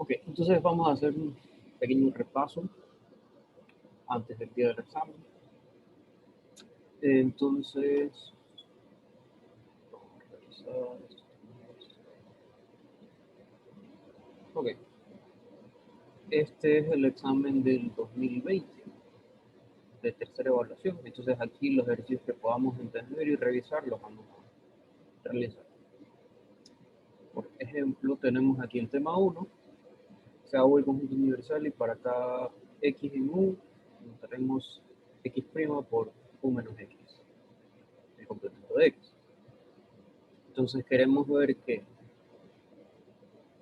Ok, entonces vamos a hacer un pequeño repaso antes del día del examen. Entonces, vamos a revisar esto. Ok, este es el examen del 2020 de tercera evaluación. Entonces aquí los ejercicios que podamos entender y revisar los vamos a realizar. Por ejemplo, tenemos aquí el tema 1, se hago el conjunto universal y para cada x en u tenemos x' por u menos x, el complemento de x. Entonces queremos ver que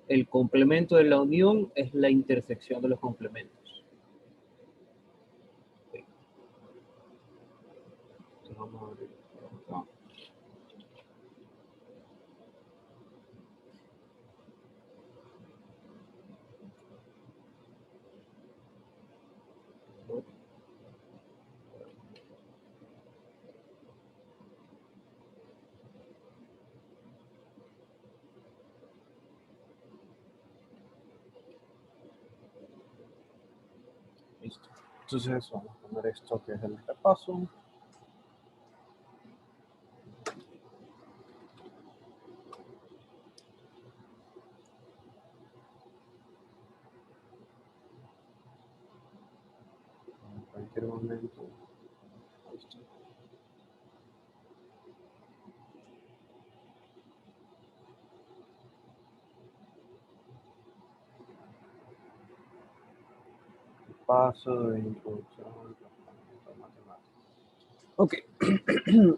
el complemento de la unión es la intersección de los complementos. Okay. Entonces vamos a ver acá. Listo. Entonces vamos a poner esto que es el repaso. En cualquier momento. Listo. Paso de introducción a matemáticas. Ok,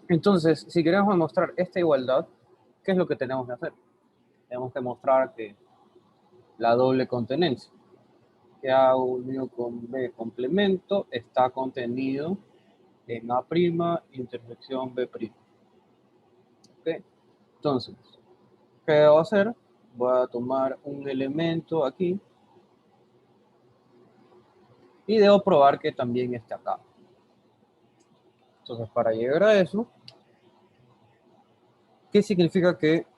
entonces si queremos demostrar esta igualdad, ¿qué es lo que tenemos que hacer? Tenemos que mostrar que la doble contenencia, que A unido con B complemento, está contenido en A' intersección B'. ¿Okay? Entonces, ¿qué debo hacer? Voy a tomar un elemento aquí y debo probar que también esté acá. Entonces, para llegar a eso, ¿qué significa que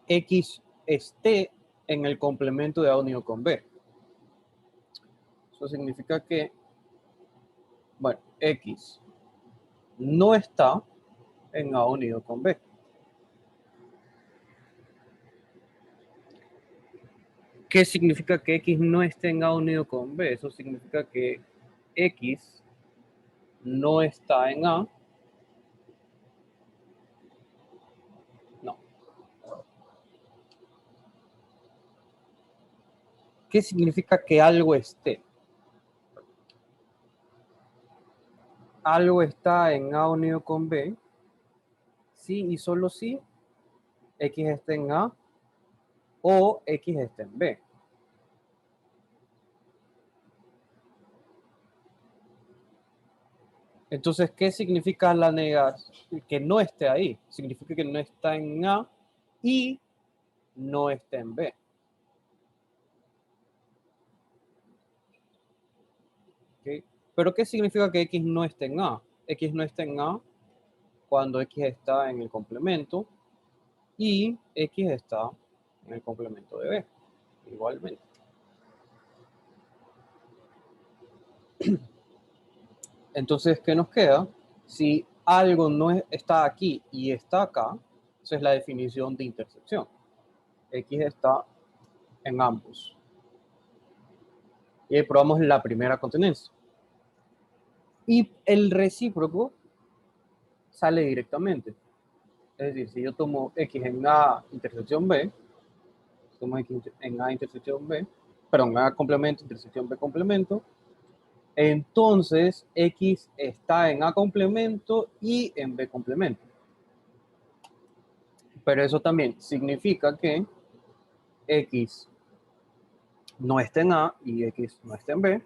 X esté en el complemento de A unido con B? Eso significa que, bueno, X no está en A unido con B. ¿Qué significa que X no esté en A unido con B? Eso significa que X no está en A. No. ¿Qué significa que algo esté? Algo está en A unido con B, sí y solo si X está en A o X está en B. Entonces, ¿qué significa la negación? Que no esté ahí. Significa que no está en A y no está en B. ¿Okay? ¿Pero qué significa que X no está en A? X no está en A cuando X está en el complemento y X está en el complemento de B, igualmente. Entonces, ¿qué nos queda? Si algo no está aquí y está acá, esa es la definición de intersección. X está en ambos. Y ahí probamos la primera contenencia. Y el recíproco sale directamente. Es decir, si yo tomo X en A intersección B, tomo X en A intersección B, perdón, A complemento, intersección B complemento, entonces X está en A complemento y en B complemento. Pero eso también significa que X no está en A y X no está en B.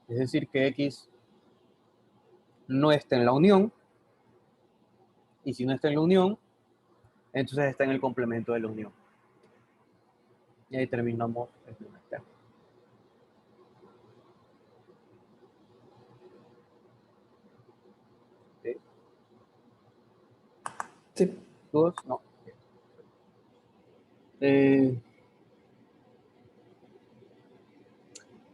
Es decir, que X no está en la unión. Y si no está en la unión, entonces está en el complemento de la unión. Y ahí terminamos el primer tema. ¿Sí? Sí. ¿Dudas? No. Eh,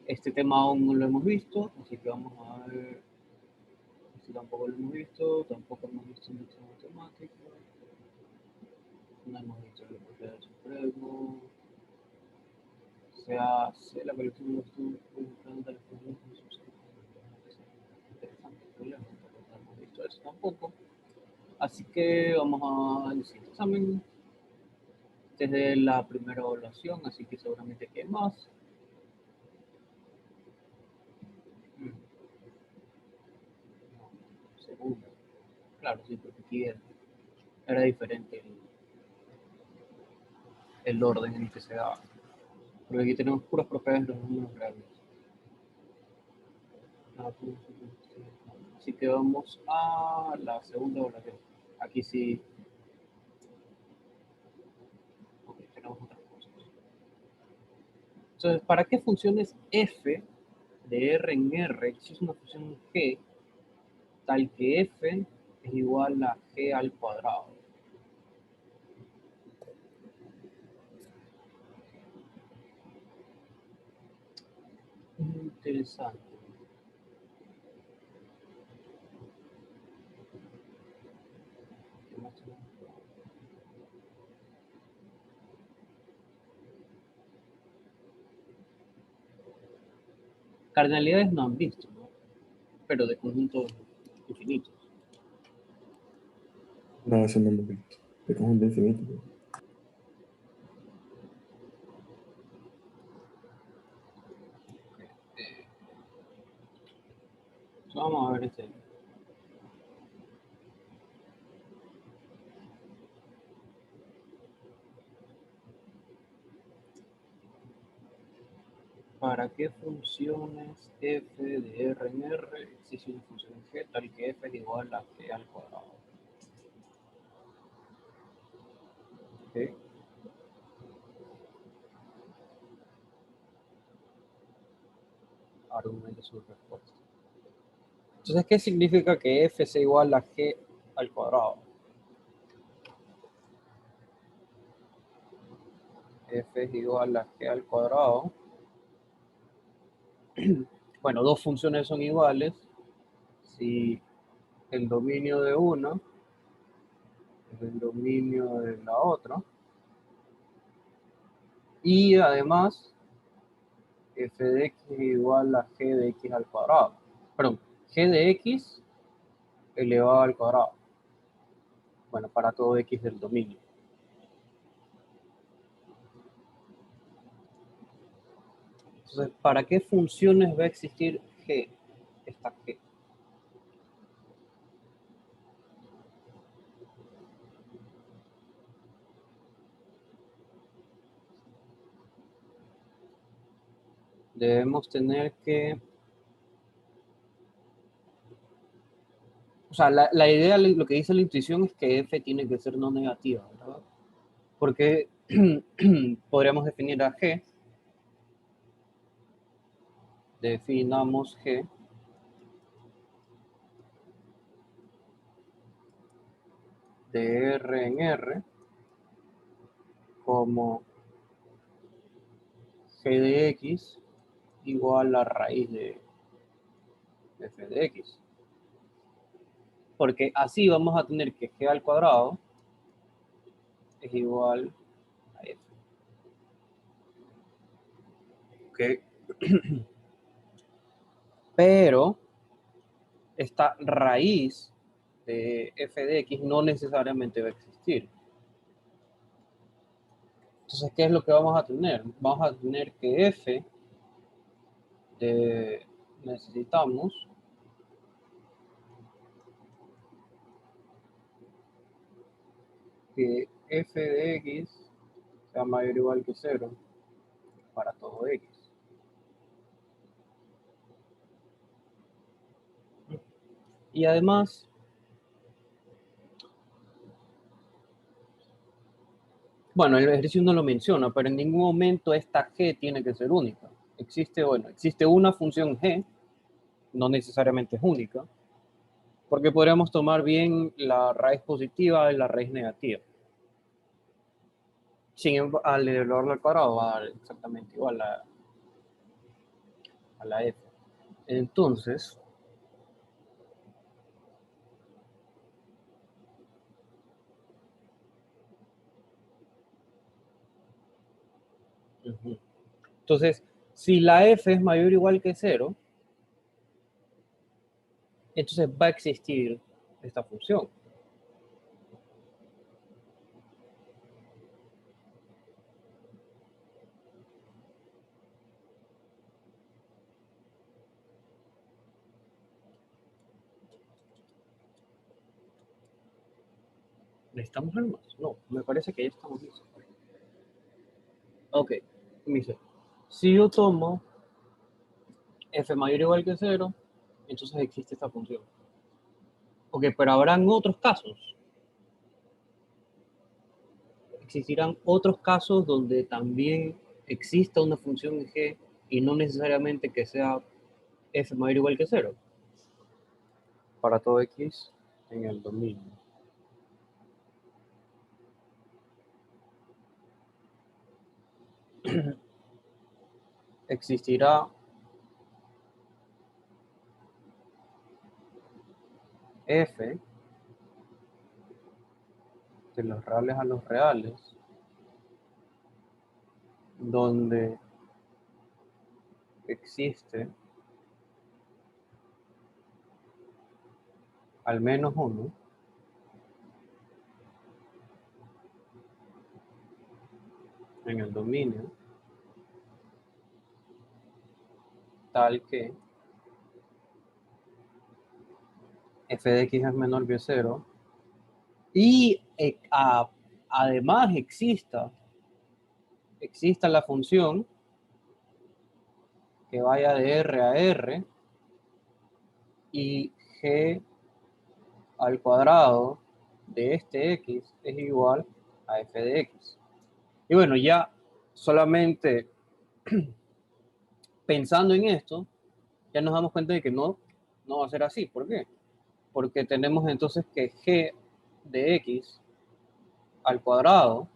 este tema aún no lo hemos visto, así que vamos a ver. Este tampoco lo hemos visto, tampoco hemos visto mucha matemática, no hemos visto la propiedad del supremo. Se hace la colección de los estudios de las personas interesante, problema, no hemos visto eso tampoco. Así que vamos al siguiente examen. Desde la primera evaluación, así que seguramente que más. No, segunda. Claro, sí, porque aquí era diferente el orden en el que se daba. Porque aquí tenemos puras propiedades de los números reales. Así que vamos a la segunda evaluación. Aquí sí, okay, tenemos otras cosas. Entonces, ¿para qué funciones f de R en R existe una función g tal que f es igual a g al cuadrado? Interesante. Cardinalidades no han visto, ¿no? Pero de conjuntos infinitos. No, eso no hemos visto. De conjunto infinito. Vamos a ver este. ¿Para qué funciones f de R en R existe una función g tal que f es igual a g al cuadrado? ¿Okay? Argumente su respuesta. Entonces, ¿qué significa que f sea igual a g al cuadrado? F es igual a g al cuadrado. Bueno, dos funciones son iguales si el dominio de una es el dominio de la otra. Y además, f de x es igual a g de x al cuadrado. Perdón, g de x elevado al cuadrado. Bueno, para todo x del dominio. Entonces, ¿para qué funciones va a existir g? Esta g. Debemos tener que... O sea, la idea, lo que dice la intuición es que f tiene que ser no negativa, ¿verdad? Porque podríamos definir a g. Definamos g de R en R como g de x igual a raíz de f de x. Porque así vamos a tener que g al cuadrado es igual a f. ¿Ok? Pero esta raíz de f de x no necesariamente va a existir. Entonces, ¿qué es lo que vamos a tener? Vamos a tener que f necesitamos que f de x sea mayor o igual que 0 para todo x. Y además, bueno, el ejercicio no lo menciona, pero en ningún momento esta g tiene que ser única. Existe una función g, no necesariamente es única, porque podríamos tomar bien la raíz positiva y la raíz negativa. Al elevarlo al cuadrado va a dar exactamente igual a la f. Entonces, entonces, si la f es mayor o igual que 0, entonces va a existir esta función. ¿Necesitamos algo más? No, me parece que ya estamos listos. Ok, me dice, si yo tomo f mayor o igual que 0, entonces existe esta función. Ok, pero habrán otros casos. Existirán otros casos donde también exista una función g y no necesariamente que sea f mayor o igual que 0 para todo x en el dominio. Existirá f de los reales a los reales donde existe al menos uno en el dominio tal que f de x es menor que 0 y además exista la función que vaya de r a r y g al cuadrado de este x es igual a f de x. Y bueno, ya solamente pensando en esto, ya nos damos cuenta de que no va a ser así. ¿Por qué? Porque tenemos entonces que g de x al cuadrado,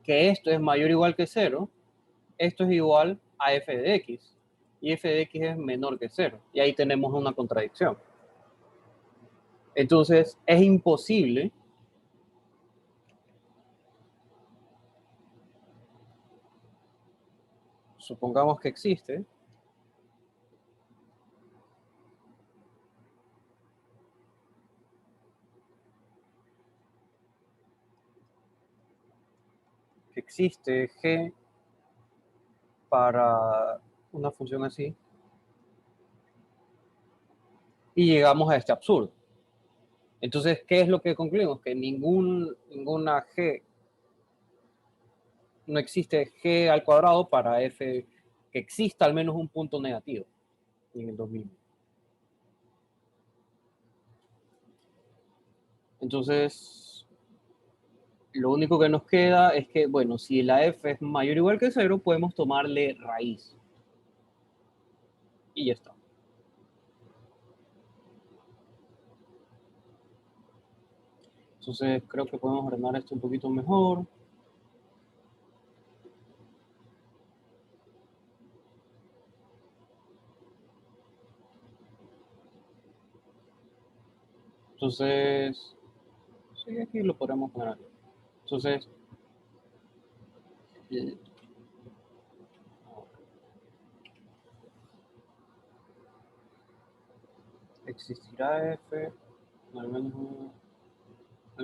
que esto es mayor o igual que 0, esto es igual a f de x, y f de x es menor que 0, y ahí tenemos una contradicción. Entonces, es imposible supongamos que existe g para una función así, y llegamos a este absurdo. Entonces, ¿qué es lo que concluimos? Que ninguna g, no existe g al cuadrado para f, que exista al menos un punto negativo en el dominio. Entonces, lo único que nos queda es que, bueno, si la f es mayor o igual que 0, podemos tomarle raíz. Y ya está. Entonces, creo que podemos ordenar esto un poquito mejor. Entonces, sí, aquí lo podemos poner. Entonces, existirá f, al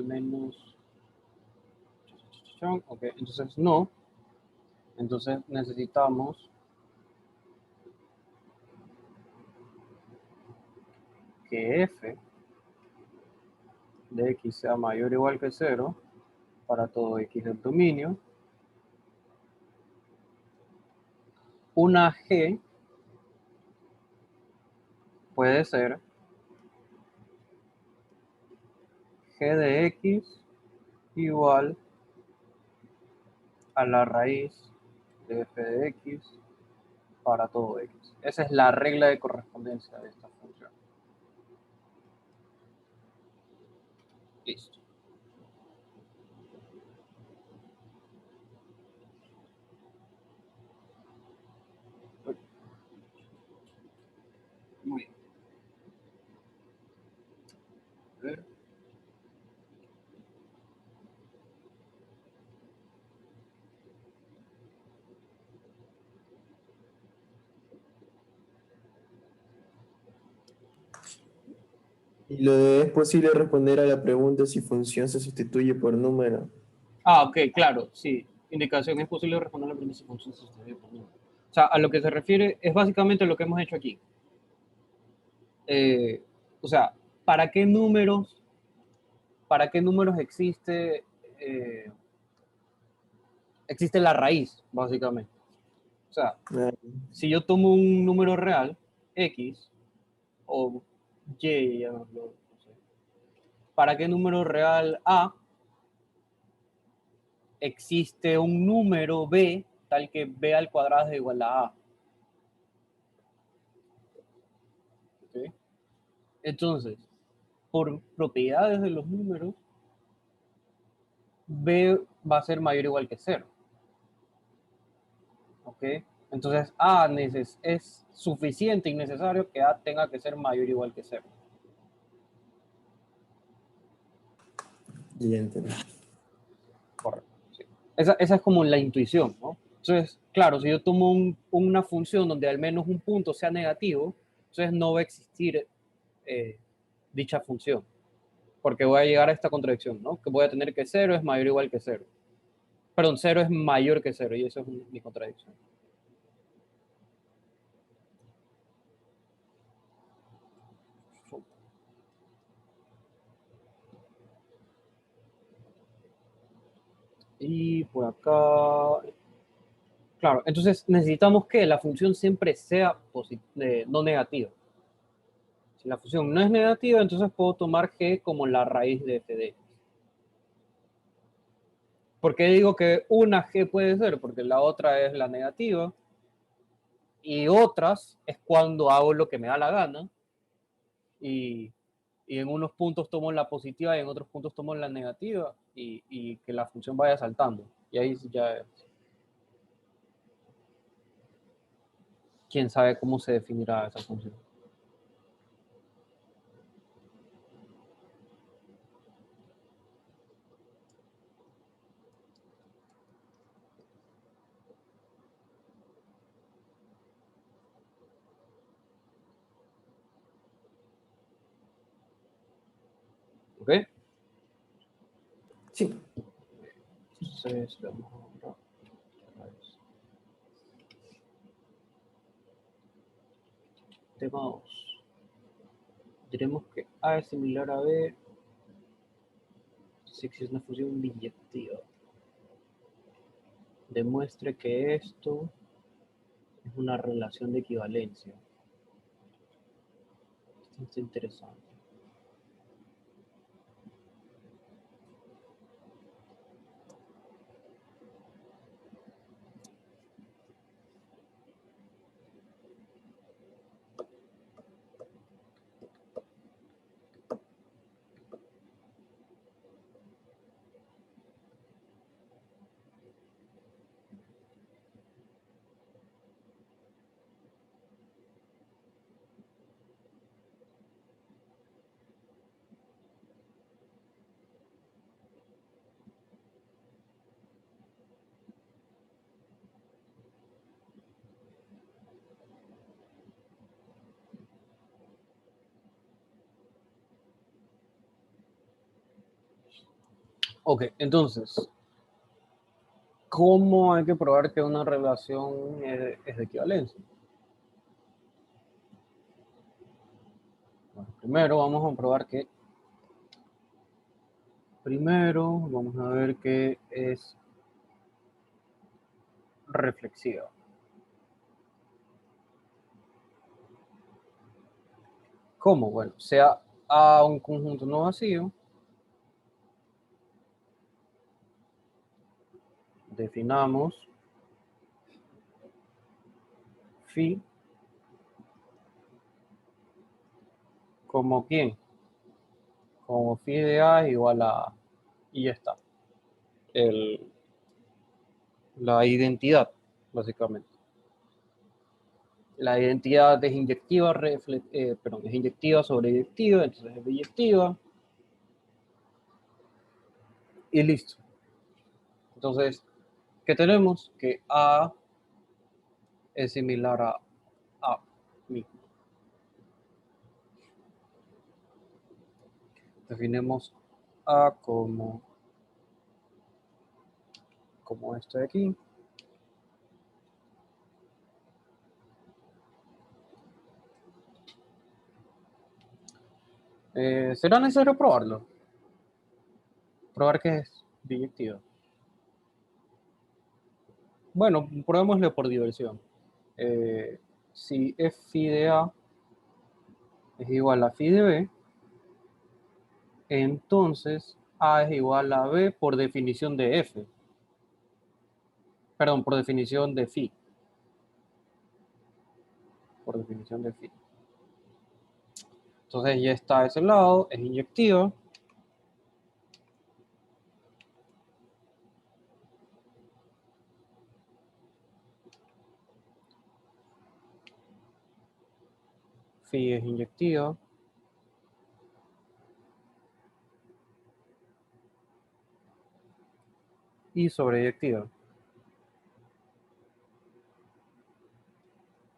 menos, ok, entonces no. Entonces necesitamos que f de x sea mayor o igual que 0 para todo x del dominio. Una g puede ser g de x igual a la raíz de f de x para todo x. Esa es la regla de correspondencia de esta función. Listo. Y lo de es posible responder a la pregunta si función se sustituye por número. Ah, ok, claro, sí. Indicación, es posible responder la pregunta si función se sustituye por número. O sea, a lo que se refiere es básicamente lo que hemos hecho aquí. Eh, o sea, ¿para qué números, para qué números eh, existe la raíz, básicamente? O sea, Ah, si yo tomo un número real, X, o Y, ya no sé, ¿para qué número real A existe un número B tal que B al cuadrado es igual a A? ¿Okay? Entonces, por propiedades de los números, B va a ser mayor o igual que 0. ¿Ok? Entonces, A es suficiente y necesario que A tenga que ser mayor o igual que 0. ya entendí. Correcto. Sí. Esa es como la intuición, ¿no? Entonces, claro, si yo tomo una función donde al menos un punto sea negativo, entonces no va a existir eh, dicha función, porque voy a llegar a esta contradicción, ¿no? Que voy a tener que 0 es mayor o igual que 0. Perdón, 0 es mayor que 0 y eso es mi contradicción. Y por acá, claro, entonces necesitamos que la función siempre sea no negativa. Si la función no es negativa, entonces puedo tomar g como la raíz de f de x. ¿Por qué digo que una g puede ser? Porque la otra es la negativa y otras es cuando hago lo que me da la gana y, y en unos puntos tomo la positiva y en otros puntos tomo la negativa y que la función vaya saltando. Y ahí ya quién sabe cómo se definirá esa función. ¿Ok? Sí. Entonces, vamos a tema 2. Diremos que A es similar a B si existe una función biyectiva. Demuestre que esto es una relación de equivalencia. Esto es interesante. Ok, entonces, ¿cómo hay que probar que una relación es de equivalencia? Bueno, primero vamos a ver que es reflexiva. ¿Cómo? Bueno, sea A un conjunto no vacío, definamos phi como quién, como phi de A es igual a A. Y ya está. El, la identidad, básicamente. La identidad es inyectiva, es inyectiva sobre directiva, entonces es biyectiva y listo. Entonces, ¿qué tenemos? Que A es similar a A mismo. Definimos A como esto de aquí. ¿Será necesario probarlo? Probar que es biyectivo. Bueno, probémosle por diversión. Si f phi de A es igual a phi de B, entonces A es igual a B por definición de F. Perdón, por definición de phi. Por definición de phi. Entonces ya está a ese lado, es inyectiva. Phi es inyectiva. Y sobreyectiva.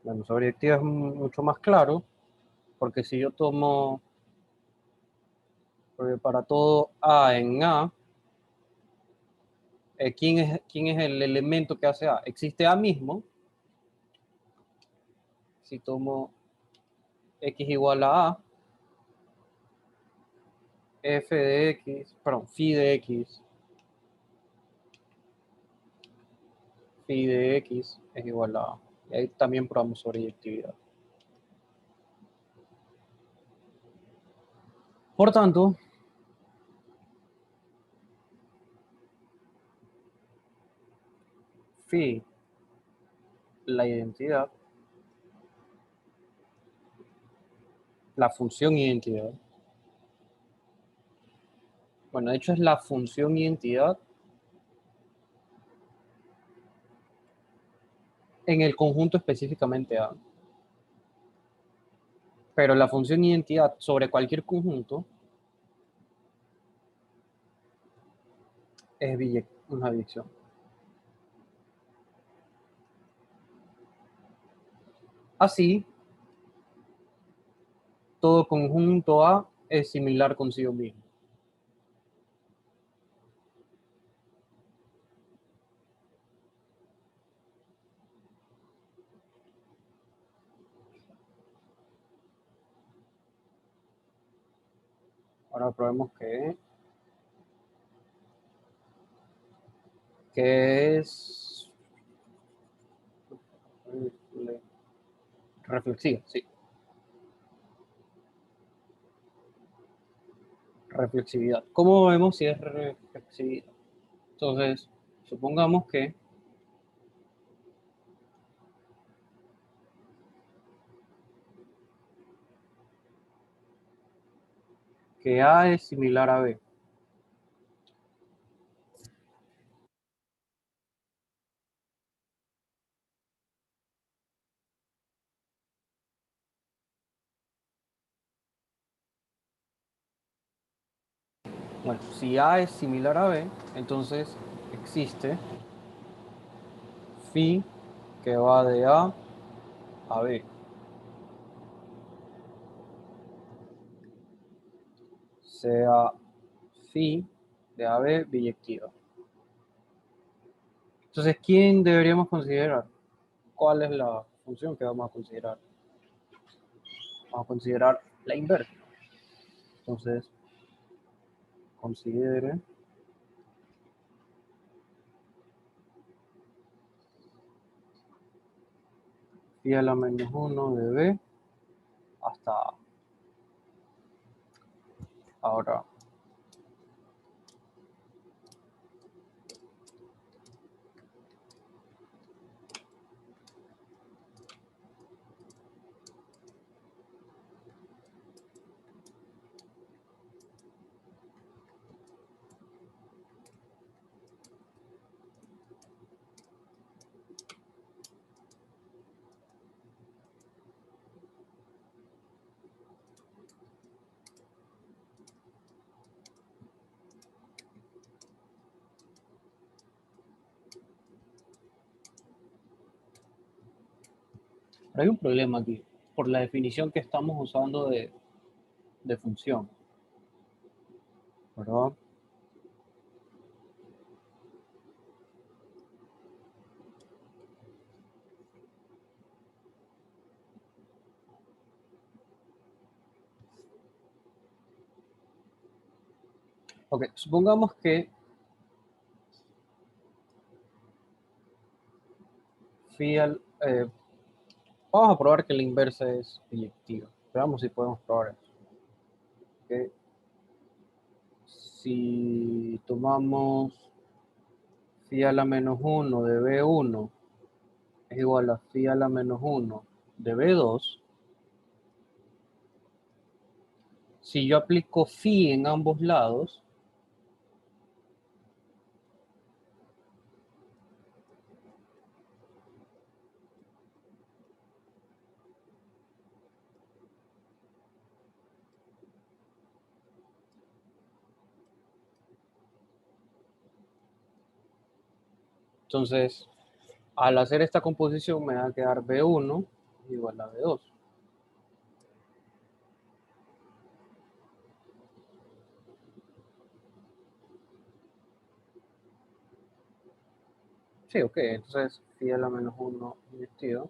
Bueno, sobreyectiva es mucho más claro, porque si yo tomo, porque para todo A en A, ¿quién es el elemento que hace A? Existe A mismo. Si tomo X igual a A, F de X, perdón, phi de X, phi de X es igual a A. Y ahí también probamos sobreyectividad. Por tanto, phi, la identidad, la función identidad, bueno, de hecho es la función identidad en el conjunto específicamente A. Pero la función identidad sobre cualquier conjunto es una biyección. Así, todo conjunto A es similar consigo mismo. Ahora probemos que es reflexiva, sí. Reflexividad. ¿Cómo vemos si es reflexividad? Entonces, supongamos que A es similar a B. Bueno, si A es similar a B, entonces existe phi que va de A a B. Sea phi de AB biyectiva. Entonces, ¿quién deberíamos considerar? ¿Cuál es la función que vamos a considerar? Vamos a considerar la inversa. Entonces, considere phi a la menos 1 de B hasta A. Ahora, hay un problema aquí, por la definición que estamos usando de función. ¿verdad? Ok, supongamos que vamos a probar que la inversa es biyectiva. Veamos si podemos probar eso. Ok, si tomamos phi a la menos 1 de B1 es igual a phi a la menos 1 de B2, si yo aplico phi en ambos lados, entonces al hacer esta composición me va a quedar B1 igual a B2. Sí, ok, entonces phi a la menos 1 invertido.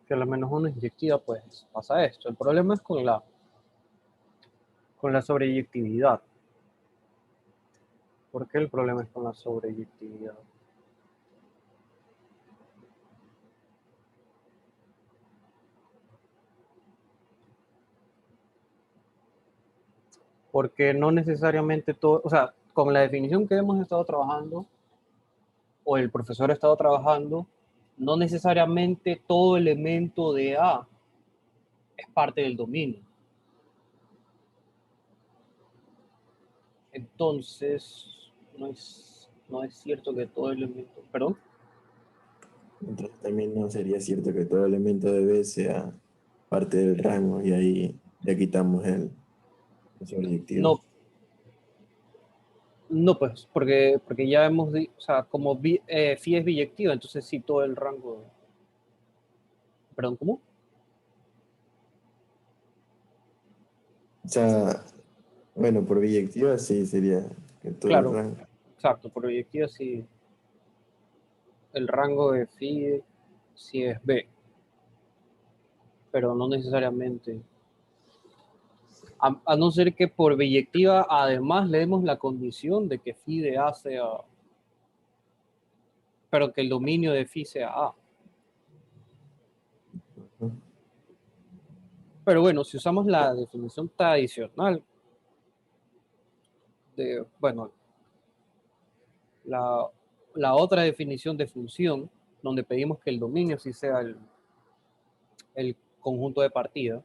Phi a la menos 1 inyectiva, pues pasa esto. El problema es con la sobreyectividad. ¿Por qué el problema es con la sobreyectividad? Porque no necesariamente todo, o sea, con la definición que hemos estado trabajando, o el profesor ha estado trabajando, no necesariamente todo elemento de A es parte del dominio. Entonces, no es cierto que todo elemento, perdón, Entonces también no sería cierto que todo elemento de B sea parte del rango y ahí ya quitamos el sobreyectivo. no, no pues, porque ya hemos, o sea, como phi es biyectiva, entonces sí todo el rango, perdón, ¿cómo? O sea, bueno, por biyectiva sí sería que todo el Claro, rango. exacto, por biyectiva sí, el rango de phi sí es B, pero no necesariamente. A no ser que por biyectiva además le demos la condición de que phi de A sea, pero que el dominio de phi sea A. ¿No? Pero bueno, si usamos la definición tradicional bueno, la, la otra definición de función, donde pedimos que el dominio sí sea el conjunto de partida,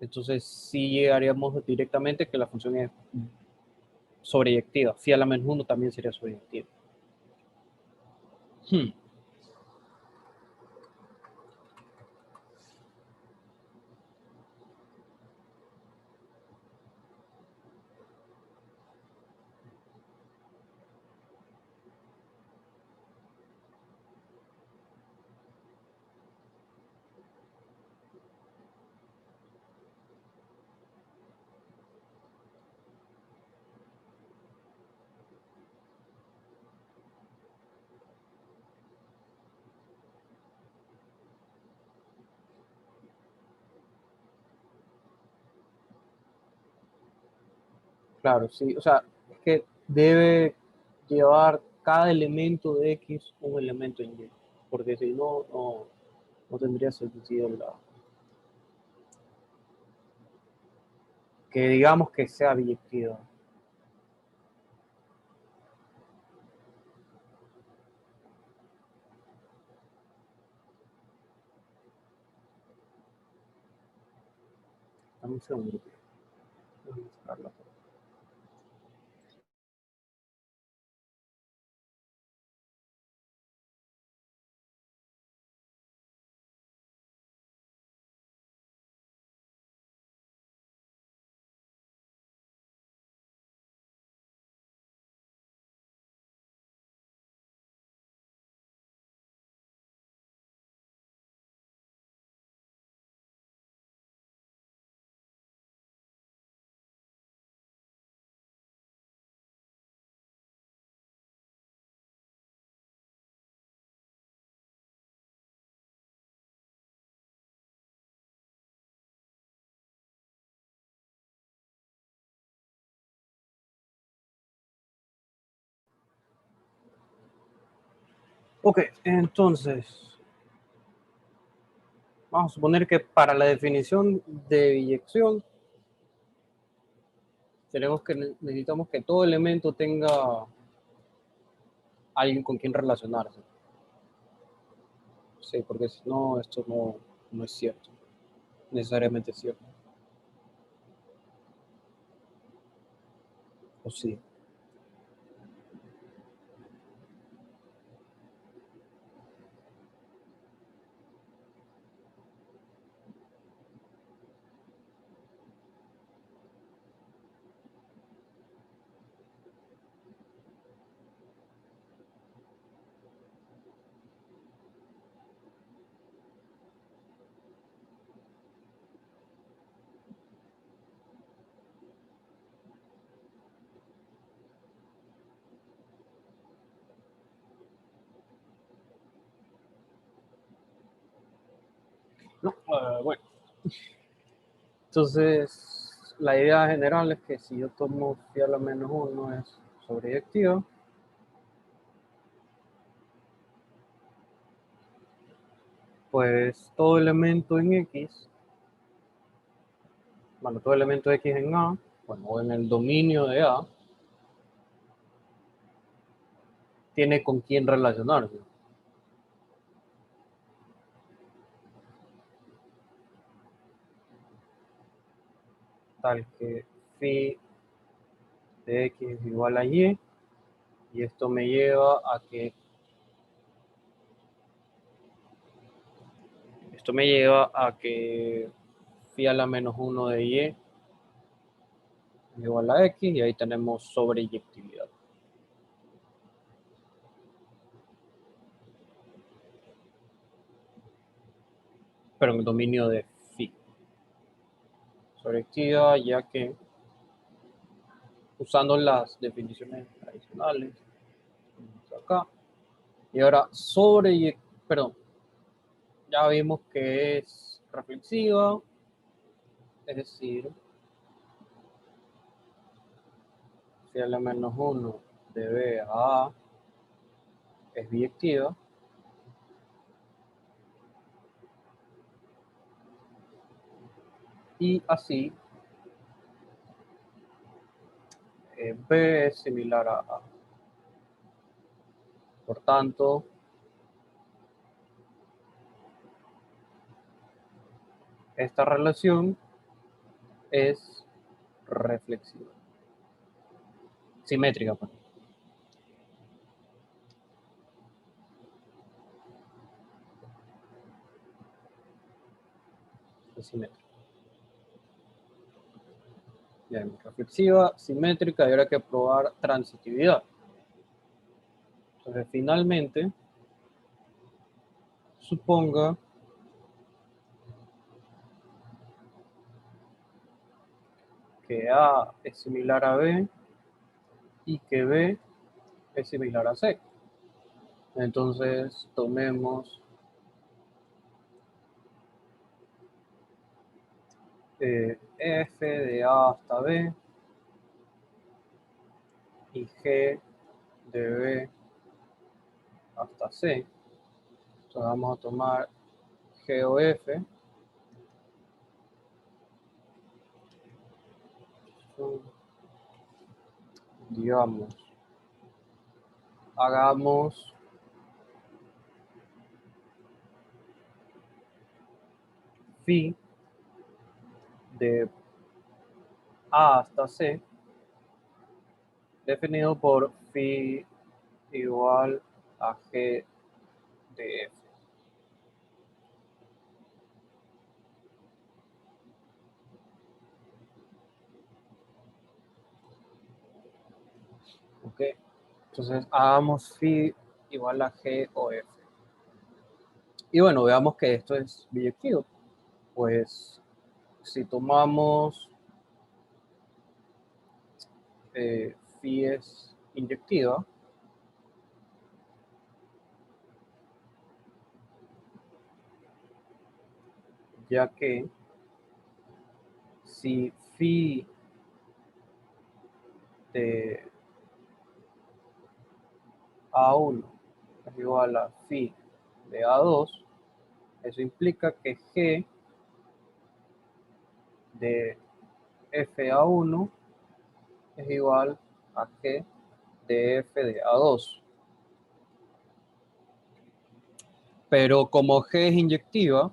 entonces sí llegaríamos directamente que la función es sobreyectiva. Phi a la menos 1 también sería sobreyectiva. Hmm. Claro, sí, o sea, es que debe llevar cada elemento de X un elemento en Y, porque si no, no tendría sentido que digamos que sea biyectiva. Dame un segundo. Voy a buscarla. Ok, entonces, vamos a suponer que para la definición de biyección, necesitamos que todo elemento tenga alguien con quien relacionarse. Sí, porque si no, esto no es cierto, necesariamente cierto. O sí. No, bueno, entonces la idea general es que si yo tomo phi a la menos 1 es sobreyectiva, pues todo elemento en X, bueno, todo elemento X en A, bueno, o en el dominio de A, tiene con quién relacionarse. Tal que phi de X es igual a Y, y esto me lleva a que phi a la menos 1 de Y es igual a X, y ahí tenemos sobreyectividad. Pero en el dominio de phi. Sobreyectividad, ya que usando las definiciones tradicionales, acá, y ahora perdón, ya vimos que es reflexiva, es decir, phi a la menos 1 de B a A es biyectiva, y así B es similar a A. Por tanto, esta relación es reflexiva, simétrica, pues. Es simétrica. Ya, reflexiva, simétrica, y ahora hay que probar transitividad. Entonces, finalmente, suponga que A es similar a B y que B es similar a C. Entonces, tomemos F de A hasta B y G de B hasta C. Entonces, vamos a tomar G o F. Digamos, hagamos phi de A hasta C definido por phi igual a G de F. ¿Ok? Entonces hagamos phi igual a G o F. Y bueno, veamos que esto es biyectivo. Pues si tomamos phi es inyectiva, ya que si phi de A1 es igual a phi de A2, eso implica que G de FA1 es igual a G de F de A2. Pero como G es inyectiva,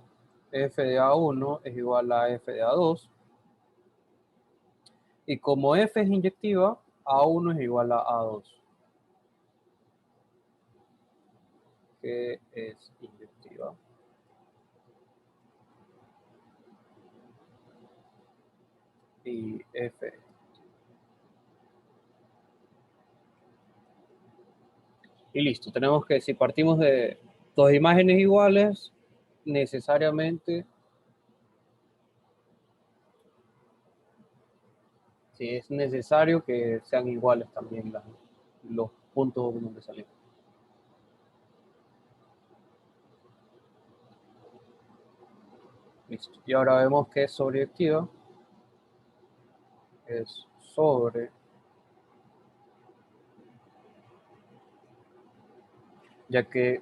F de A1 es igual a F de A2. Y como F es inyectiva, A1 es igual a A2. G es inyectiva. Y F. Y listo. Tenemos que, si partimos de dos imágenes iguales, necesariamente, si es necesario que sean iguales también los puntos donde salimos. Listo. Y ahora vemos que es sobreyectiva. Es sobre. Ya que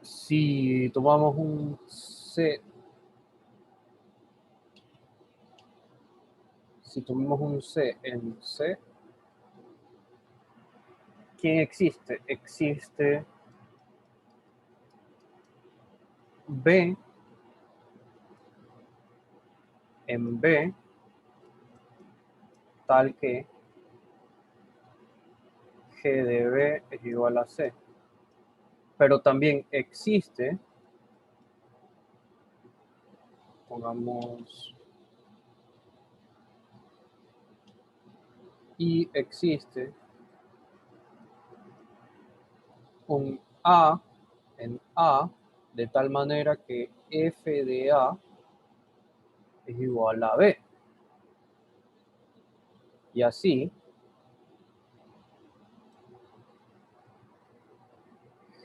si tomamos un C, si tomamos un C en C, ¿quién existe? Existe B en B, tal que G de B es igual a C. Pero también existe, pongamos, y existe un A en A, de tal manera que F de A es igual a B. Y así,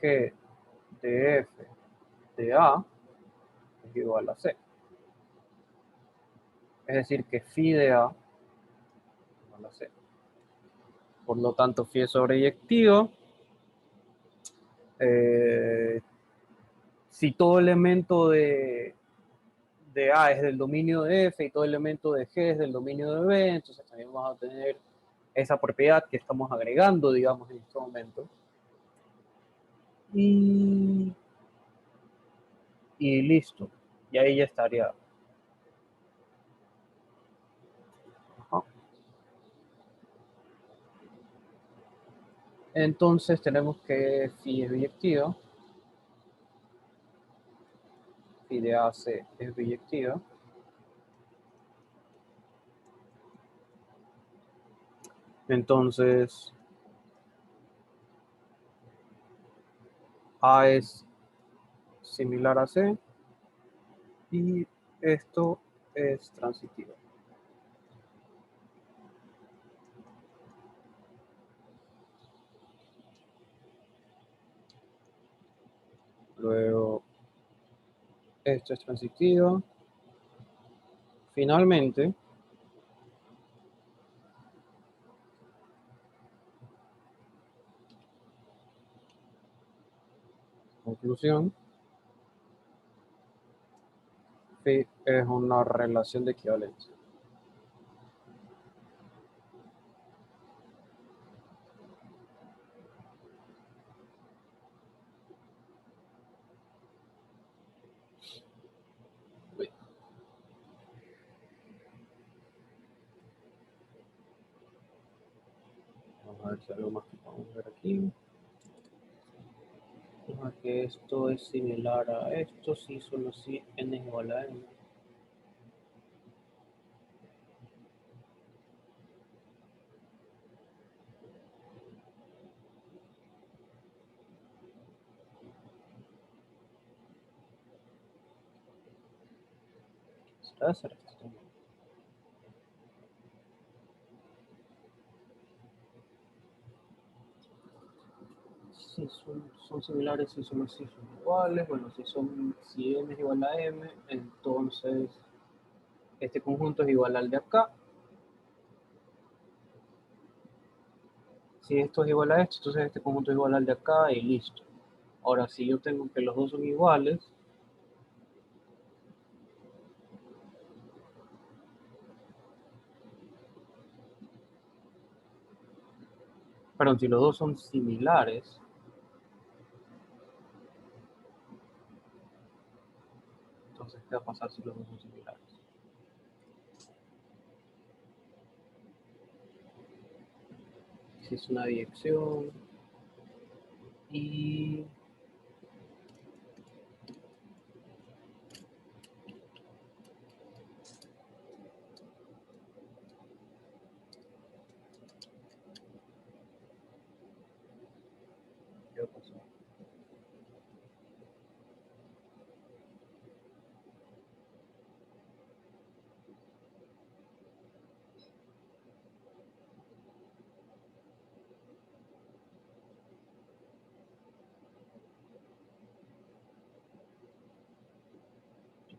G de F de A es igual a C. Es decir, que phi de A es igual a C. Por lo tanto, phi es sobreyectivo. Si todo elemento de A es del dominio de F y todo elemento de G es del dominio de B, entonces también vamos a tener esa propiedad que estamos agregando, digamos, en este momento. Y listo. Y ahí ya estaría. Ajá. Entonces tenemos que phi es biyectiva. Phi de AC es biyectiva. Entonces, A es similar a C y esto es transitivo. Luego, esto es transitivo. Finalmente, conclusión, phi es una relación de equivalencia. Vamos a ver si hay algo más que podemos ver aquí. Que esto es similar a esto, si solo si n es igual a n. ¿Será hacer esto? Si son similares, si solo si son iguales. Bueno, si n es igual a m, entonces este conjunto es igual al de acá. Si esto es igual a esto, entonces este conjunto es igual al de acá y listo. Ahora, si yo tengo que los dos son iguales, perdón, si los dos son similares, entonces, ¿qué va a pasar si los dos son similares? Si es una dirección y ¿qué va a pasar?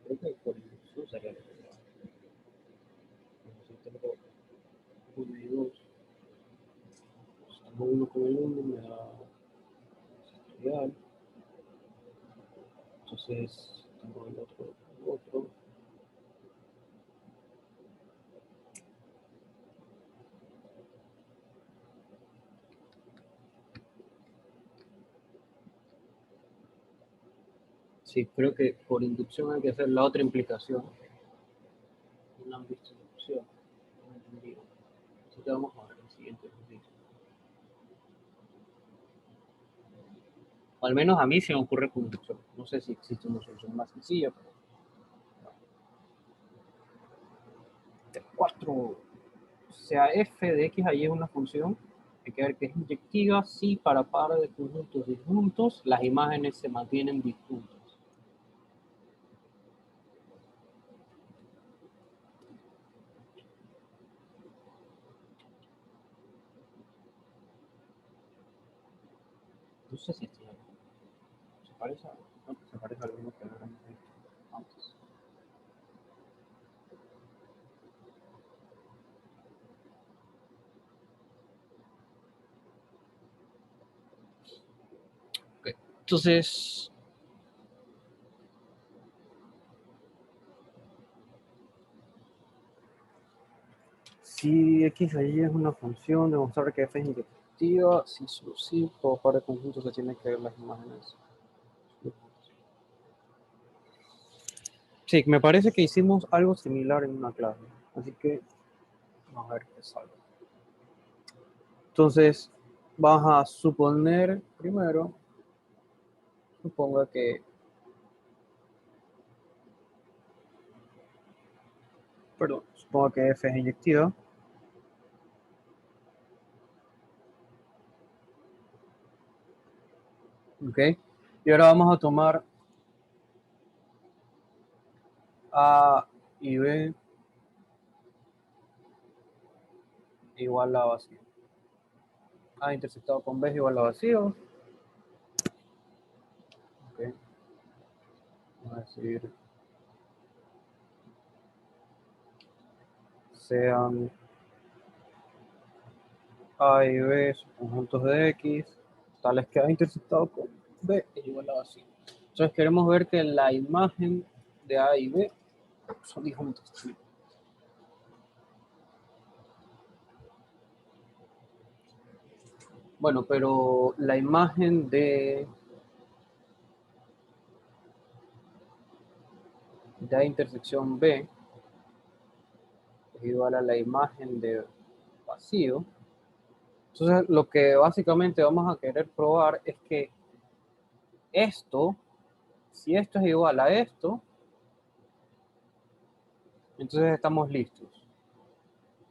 Yo creo que por inducción sería lo que entonces tengo 1 y 2, pues tengo 1 con el 1, me da factorial, entonces tengo el otro. Sí, creo que por inducción hay que hacer la otra implicación. No han visto inducción, no han entendido. Así que vamos a ver el siguiente ejercicio. O al menos a mí se me ocurre con inducción. No sé si existe una solución más sencilla, pero 4, o sea, f de x ahí es una función, hay que ver que es inyectiva si para pares de conjuntos disjuntos las imágenes se mantienen disjuntas. No sé si esto se parece a, no, se parece a alguno que habíamos visto antes. Okay. Entonces, si x allí es una función, demostrar que f es inyectiva, si solo sí, por par de conjuntos se tienen que ver las imágenes. Sí, me parece que hicimos algo similar en una clase, así que vamos a ver qué sale. Entonces, vas a suponer primero, suponga que, perdón, suponga que f es inyectiva. Ok, y ahora vamos a tomar A y B igual a vacío. A intersectado con B es igual a vacío. Ok, vamos a decir, sean A y B subconjuntos de X, tales que A intersectado con B es igual a vacío. Entonces queremos ver que la imagen de A y B son disjuntos. Bueno, pero la imagen de A intersección B es igual a la imagen de vacío. Entonces, lo que básicamente vamos a querer probar es que esto, si esto es igual a esto, entonces estamos listos,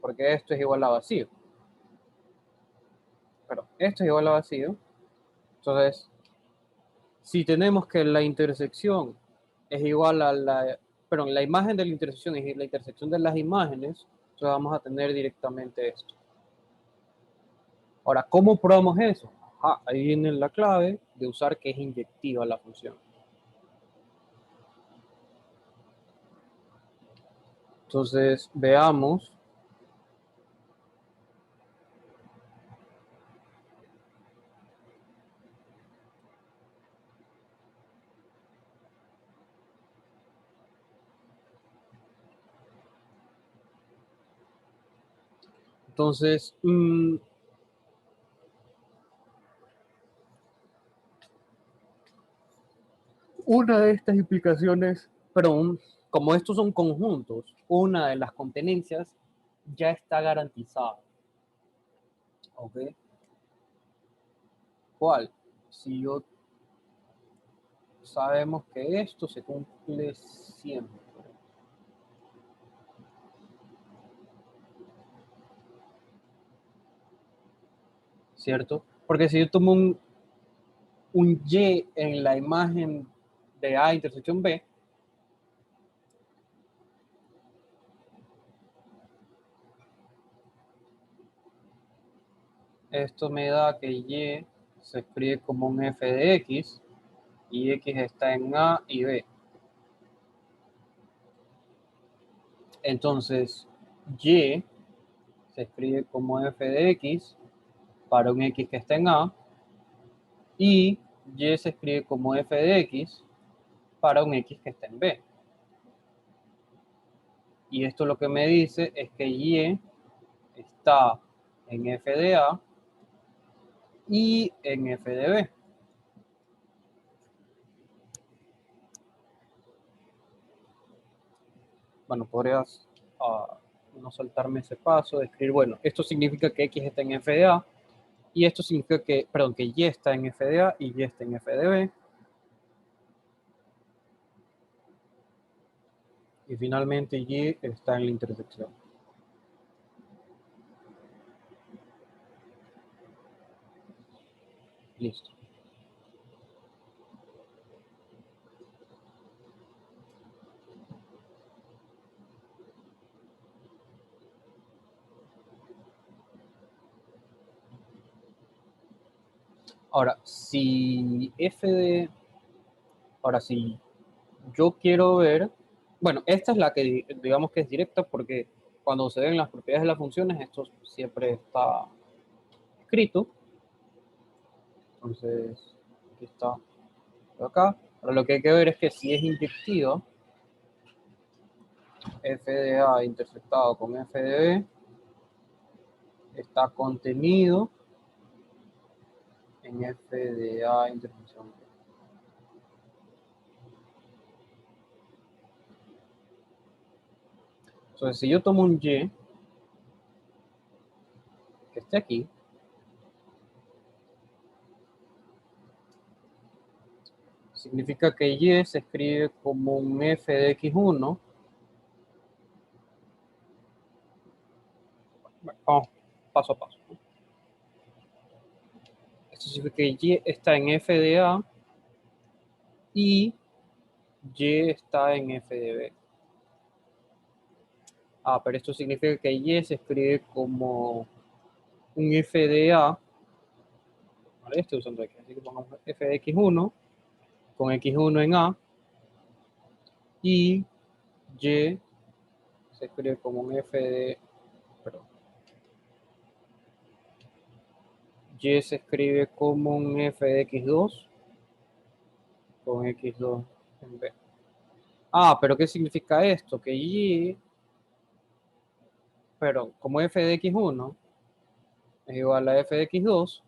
porque esto es igual a vacío. Pero esto es igual a vacío, entonces, si tenemos que la intersección es igual a la, perdón, la imagen de la intersección es la intersección de las imágenes, entonces vamos a tener directamente esto. Ahora, ¿cómo probamos eso? Ajá, ahí viene la clave de usar que es inyectiva la función. Entonces, veamos. Entonces, una de estas implicaciones, pero como estos son conjuntos, una de las contenencias ya está garantizada. ¿Ok? ¿Cuál? Si yo sabemos que esto se cumple siempre. ¿Cierto? Porque si yo tomo un Y en la imagen de A intersección B, esto me da que Y se escribe como un f de X y X está en A y B. Entonces, Y se escribe como f de X para un X que está en A y Y se escribe como f de X para un X que está en B. Y esto lo que me dice es que Y está en f de A y en f de B. Bueno, podrías no saltarme ese paso, de escribir, bueno, esto significa que X está en f de A y esto significa que, perdón, que Y está en f de A y Y está en f de B. Y finalmente Y está en la intersección. Listo. Ahora, si f de... Ahora, si yo quiero ver... Bueno, esta es la que digamos que es directa porque cuando se ven las propiedades de las funciones, esto siempre está escrito. Entonces, aquí está acá. Ahora lo que hay que ver es que si es inyectiva, f de A intersectado con f de B está contenido en f de A intersección B. Entonces, si yo tomo un Y que esté aquí, significa que Y se escribe como un f de x1. Bueno, vamos paso a paso. Esto significa que Y está en f de A y Y está en f de B. Pero esto significa que Y se escribe como un f de A. Vale, estoy usando X, así que pongamos f de x1 con x1 en A y Y se escribe como un f de... Perdón. Y se escribe como un f de x2 con x2 en B. Pero ¿qué significa esto? Que Y, pero como f de x1 es igual a f de x2,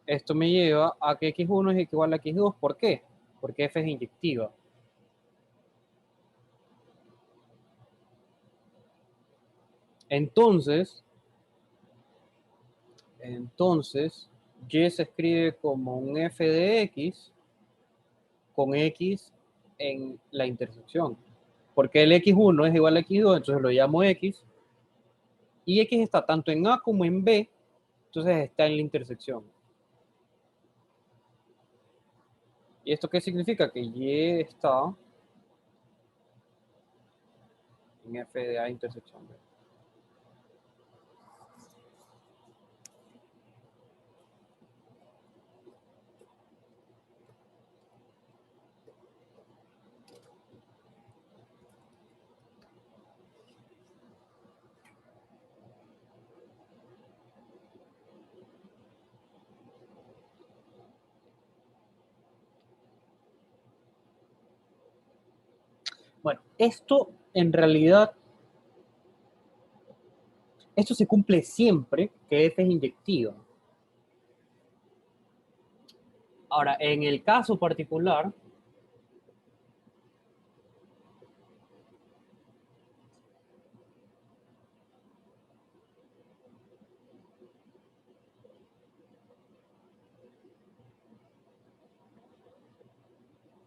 esto me lleva a que x1 es igual a x2. ¿Por qué? Porque f es inyectiva. Entonces, Y se escribe como un f de x con x en la intersección. Porque el x1 es igual a x2, entonces lo llamo x. Y x está tanto en A como en B, entonces está en la intersección. ¿Y esto qué significa? Que Y está en f de A intersección B. Bueno, esto en realidad esto se cumple siempre que F es inyectiva. Ahora, en el caso particular,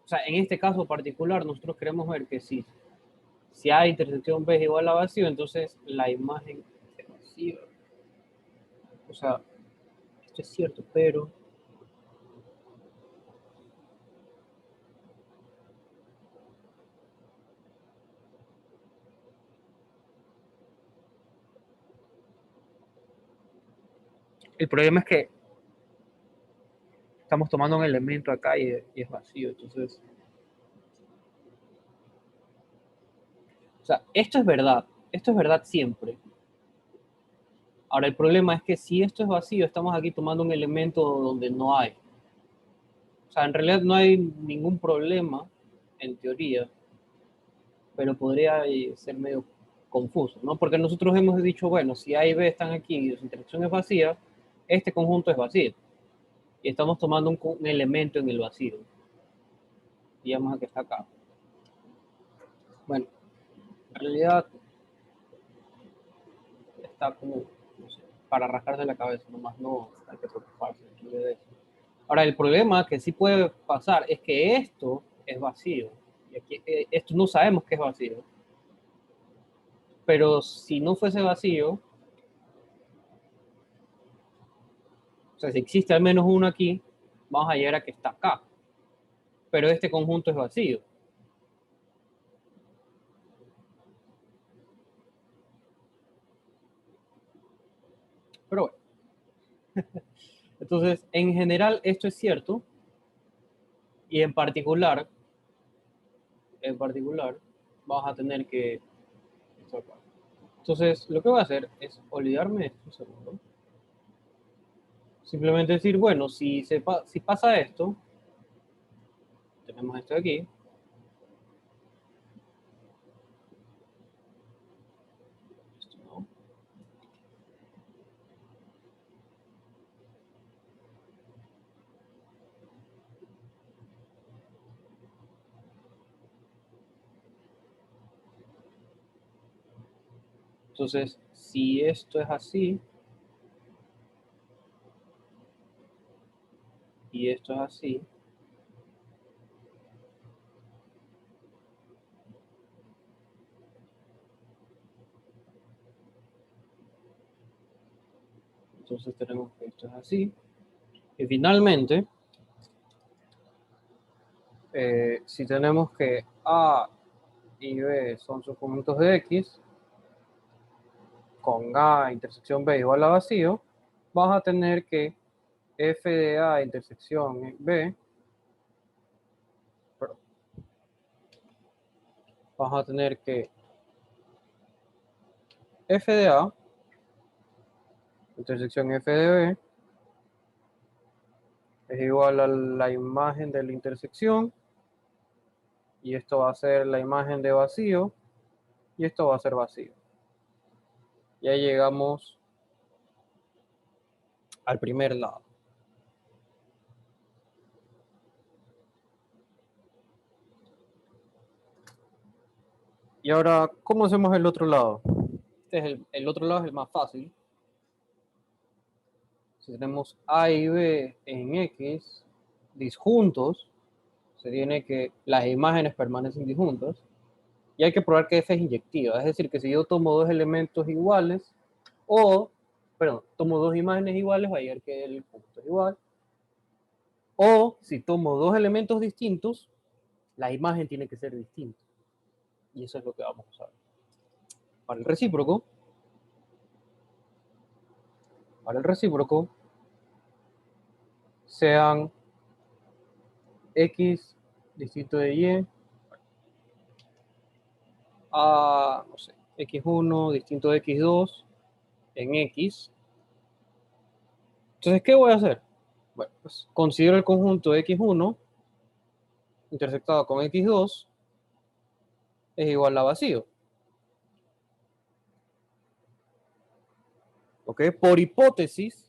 o sea, en este caso particular, nosotros queremos ver que si A intersección B es igual a vacío, entonces la imagen es vacía. O sea, esto es cierto, pero el problema es que estamos tomando un elemento acá y es vacío. Entonces, o sea, esto es verdad siempre. Ahora, el problema es que si esto es vacío, estamos aquí tomando un elemento donde no hay. O sea, en realidad no hay ningún problema, en teoría, pero podría ser medio confuso, ¿no? Porque nosotros hemos dicho, bueno, si A y B están aquí y su interacción es vacía, este conjunto es vacío. Y estamos tomando un elemento en el vacío. Digamos que está acá. Bueno, en realidad está como, no sé, para rascarse la cabeza, nomás no hay que preocuparse de eso. Ahora, el problema que sí puede pasar es que esto es vacío. Y aquí, esto no sabemos que es vacío. Pero si no fuese vacío, o sea, si existe al menos uno aquí, vamos a llegar a que está acá. Pero este conjunto es vacío. Pero bueno, entonces, en general esto es cierto. Y en particular, vamos a tener que... Entonces, lo que voy a hacer es olvidarme de esto un segundo. Simplemente decir, bueno, si pasa esto, tenemos esto de aquí. Esto no. Entonces, si esto es así y esto es así, entonces tenemos que esto es así. Y finalmente, si tenemos que A y B son subconjuntos de X, con A intersección B igual a vacío, vas a tener que F de A intersección B, vas a tener que F de A intersección F de B es igual a la imagen de la intersección, y esto va a ser la imagen de vacío, y esto va a ser vacío. Ya llegamos al primer lado. Y ahora, ¿cómo hacemos el otro lado? Este es el otro lado es el más fácil. Si tenemos A y B en X disjuntos, se tiene que las imágenes permanecen disjuntas, y hay que probar que F es inyectiva. Es decir, que si yo tomo dos elementos iguales, tomo dos imágenes iguales, va a llegar que el punto es igual. O si tomo dos elementos distintos, la imagen tiene que ser distinta. Y eso es lo que vamos a usar. Para el recíproco, sean X distinto de Y, a, no sé, X1 distinto de X2 en X. Entonces, ¿qué voy a hacer? Bueno, pues considero el conjunto X1 intersectado con X2 es igual a vacío. ¿Ok? Por hipótesis,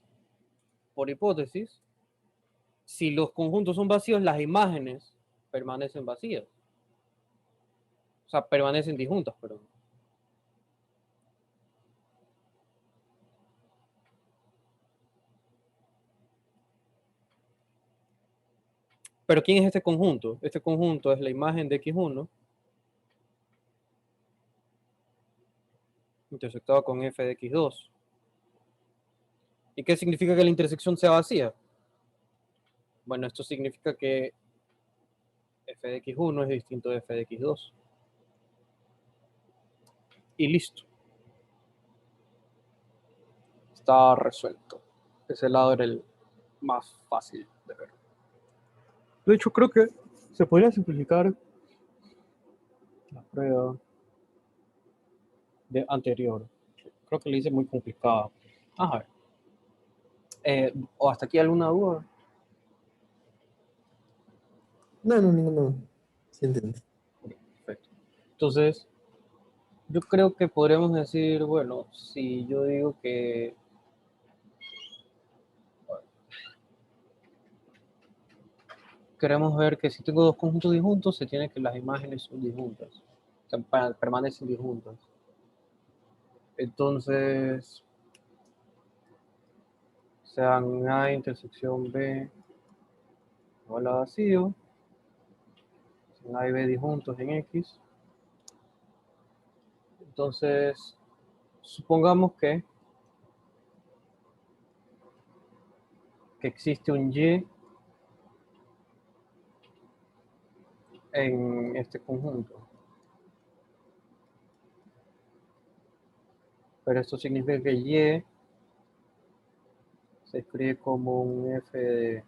si los conjuntos son vacíos, las imágenes permanecen vacías. O sea, permanecen disjuntas, perdón. Pero ¿quién es este conjunto? Este conjunto es la imagen de X1 intersectado con f de X2. ¿Y qué significa que la intersección sea vacía? Bueno, esto significa que f de X1 es distinto de f de X2. Y listo. Está resuelto. Ese lado era el más fácil de ver. De hecho, creo que se podría simplificar la prueba de anterior. Creo que le hice muy complicada. Ajá. ¿O hasta aquí alguna duda? No, no, ninguno. Sí entiendo. Perfecto. Entonces, yo creo que podríamos decir, bueno, si yo digo que queremos ver que si tengo dos conjuntos disjuntos, se tiene que las imágenes son disjuntas, o sea, permanecen disjuntas. Entonces, sean A intersección B igual a vacío, sean A y B disjuntos en X. Entonces, supongamos que existe un Y en este conjunto. Pero esto significa que Y se escribe como un F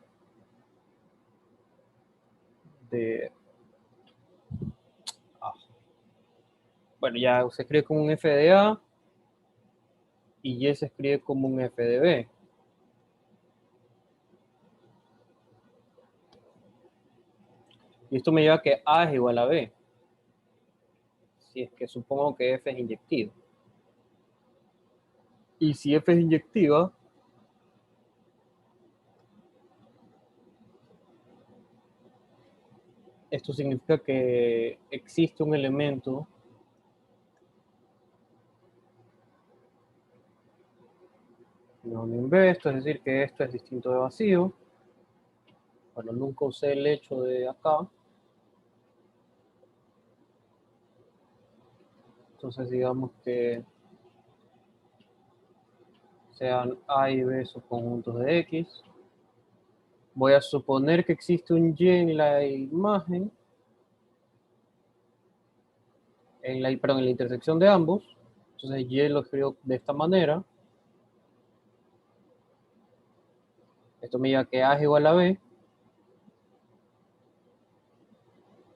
de A. Bueno, ya se escribe como un F de A y Y se escribe como un F de B. Y esto me lleva a que A es igual a B. Si es que supongo que F es inyectivo. Y si F es inyectiva, esto significa que existe un elemento no B, esto es decir que esto es distinto de vacío. Bueno, nunca usé el hecho de acá. Entonces digamos que sean A y B subconjuntos de X. Voy a suponer que existe un Y en la imagen, en la intersección de ambos. Entonces Y lo escribo de esta manera. Esto me lleva a que A es igual a B.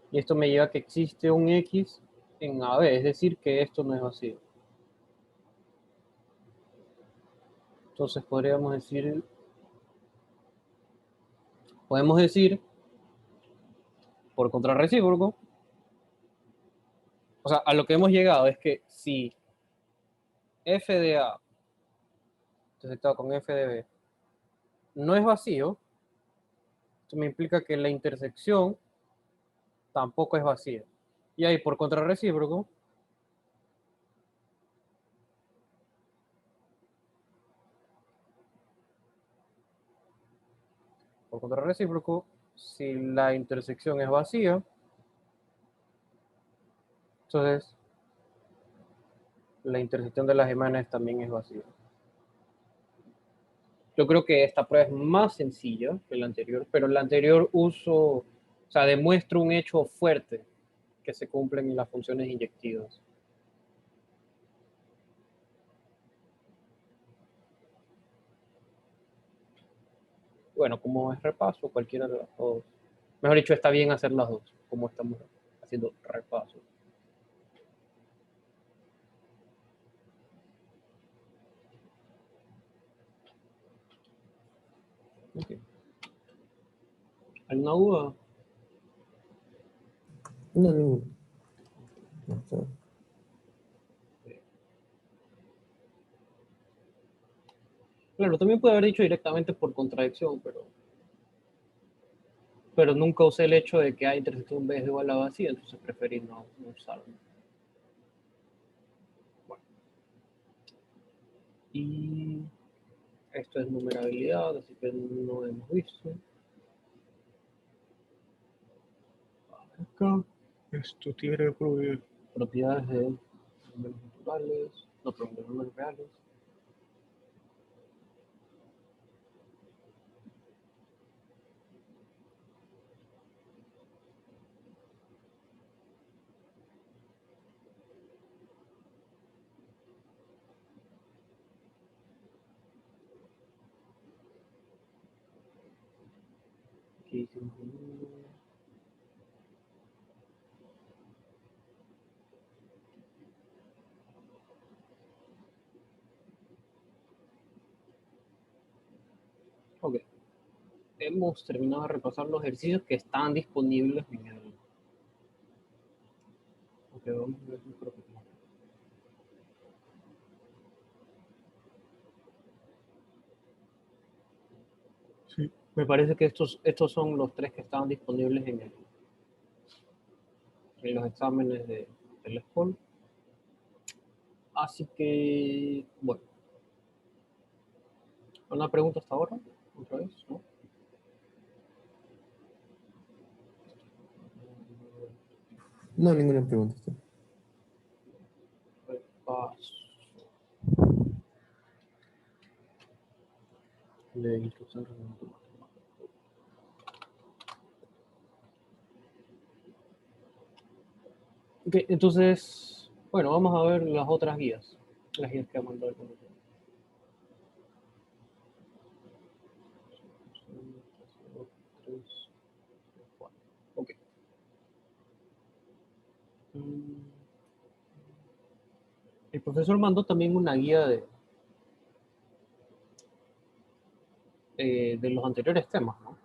Y esto me lleva a que existe un X en AB, es decir, que esto no es vacío. Entonces podemos decir, por contrarrecíproco, o sea, a lo que hemos llegado es que si f de A intersectado con f de B no es vacío, esto me implica que la intersección tampoco es vacía. Y ahí, por contrarrecíproco, si la intersección es vacía, entonces la intersección de las imágenes también es vacía. Yo creo que esta prueba es más sencilla que la anterior, pero la anterior o sea, demuestra un hecho fuerte que se cumplen en las funciones inyectivas. Bueno, como es repaso, cualquiera de las dos. Mejor dicho, está bien hacer las dos, como estamos haciendo repaso. Okay. ¿Alguna duda? No, no. No, está. Claro, también puede haber dicho directamente por contradicción, pero nunca usé el hecho de que A intersección B es igual a vacía, entonces preferí no usarlo. Bueno, y esto es numerabilidad, así que no hemos visto. Acá, esto tiene propiedades de números naturales, no, perdón, de números reales. Aquí hicimos un número. Ok, hemos terminado de repasar los ejercicios que están disponibles en el... Ok, vamos a ver si creo que no. Sí. Me parece que estos son los tres que estaban disponibles en los exámenes de la escuela. Así que, bueno, ¿una pregunta hasta ahora? ¿Otra vez? ¿No? No, ninguna pregunta. Repaso de instrucción de matemáticas. Ok, entonces, bueno, vamos a ver las otras guías. Las guías que ha mandado el comité. Ok. El profesor mandó también una guía de los anteriores temas, ¿no?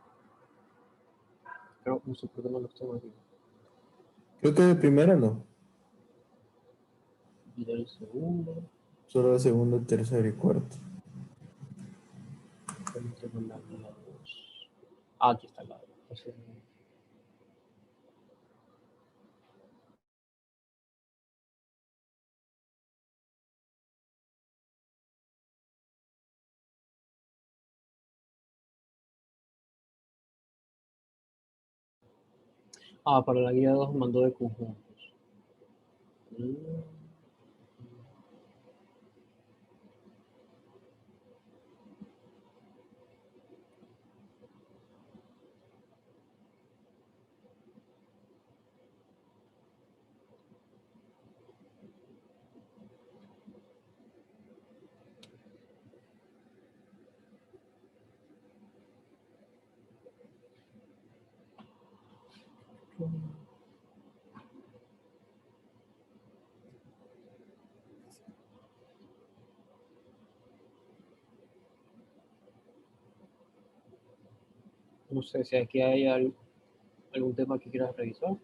Pero no sé por qué no los tengo aquí. Creo que de primero no. Y del segundo, Solo de segundo, tercero y cuarto. no tengo la guía 2. Ah, aquí está la 2. Ah, para la guía 2 mandó de conjuntos. Mm. No sé si aquí hay algún tema que quieras revisar.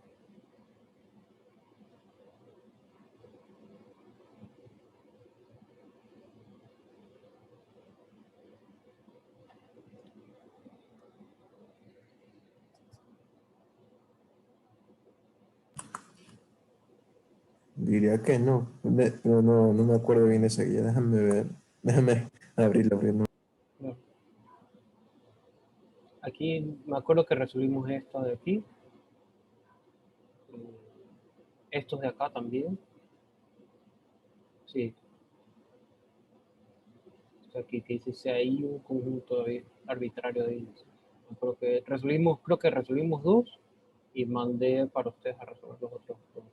Diría que no. Pero no me acuerdo bien de esa guía. Déjame ver. Déjame abrirla primero. Bueno, aquí me acuerdo que resolvimos esta de aquí. Estos de acá también. Sí. O sea, aquí que dice si hay un conjunto arbitrario de índices. Creo que resolvimos dos y mandé para ustedes a resolver los otros dos.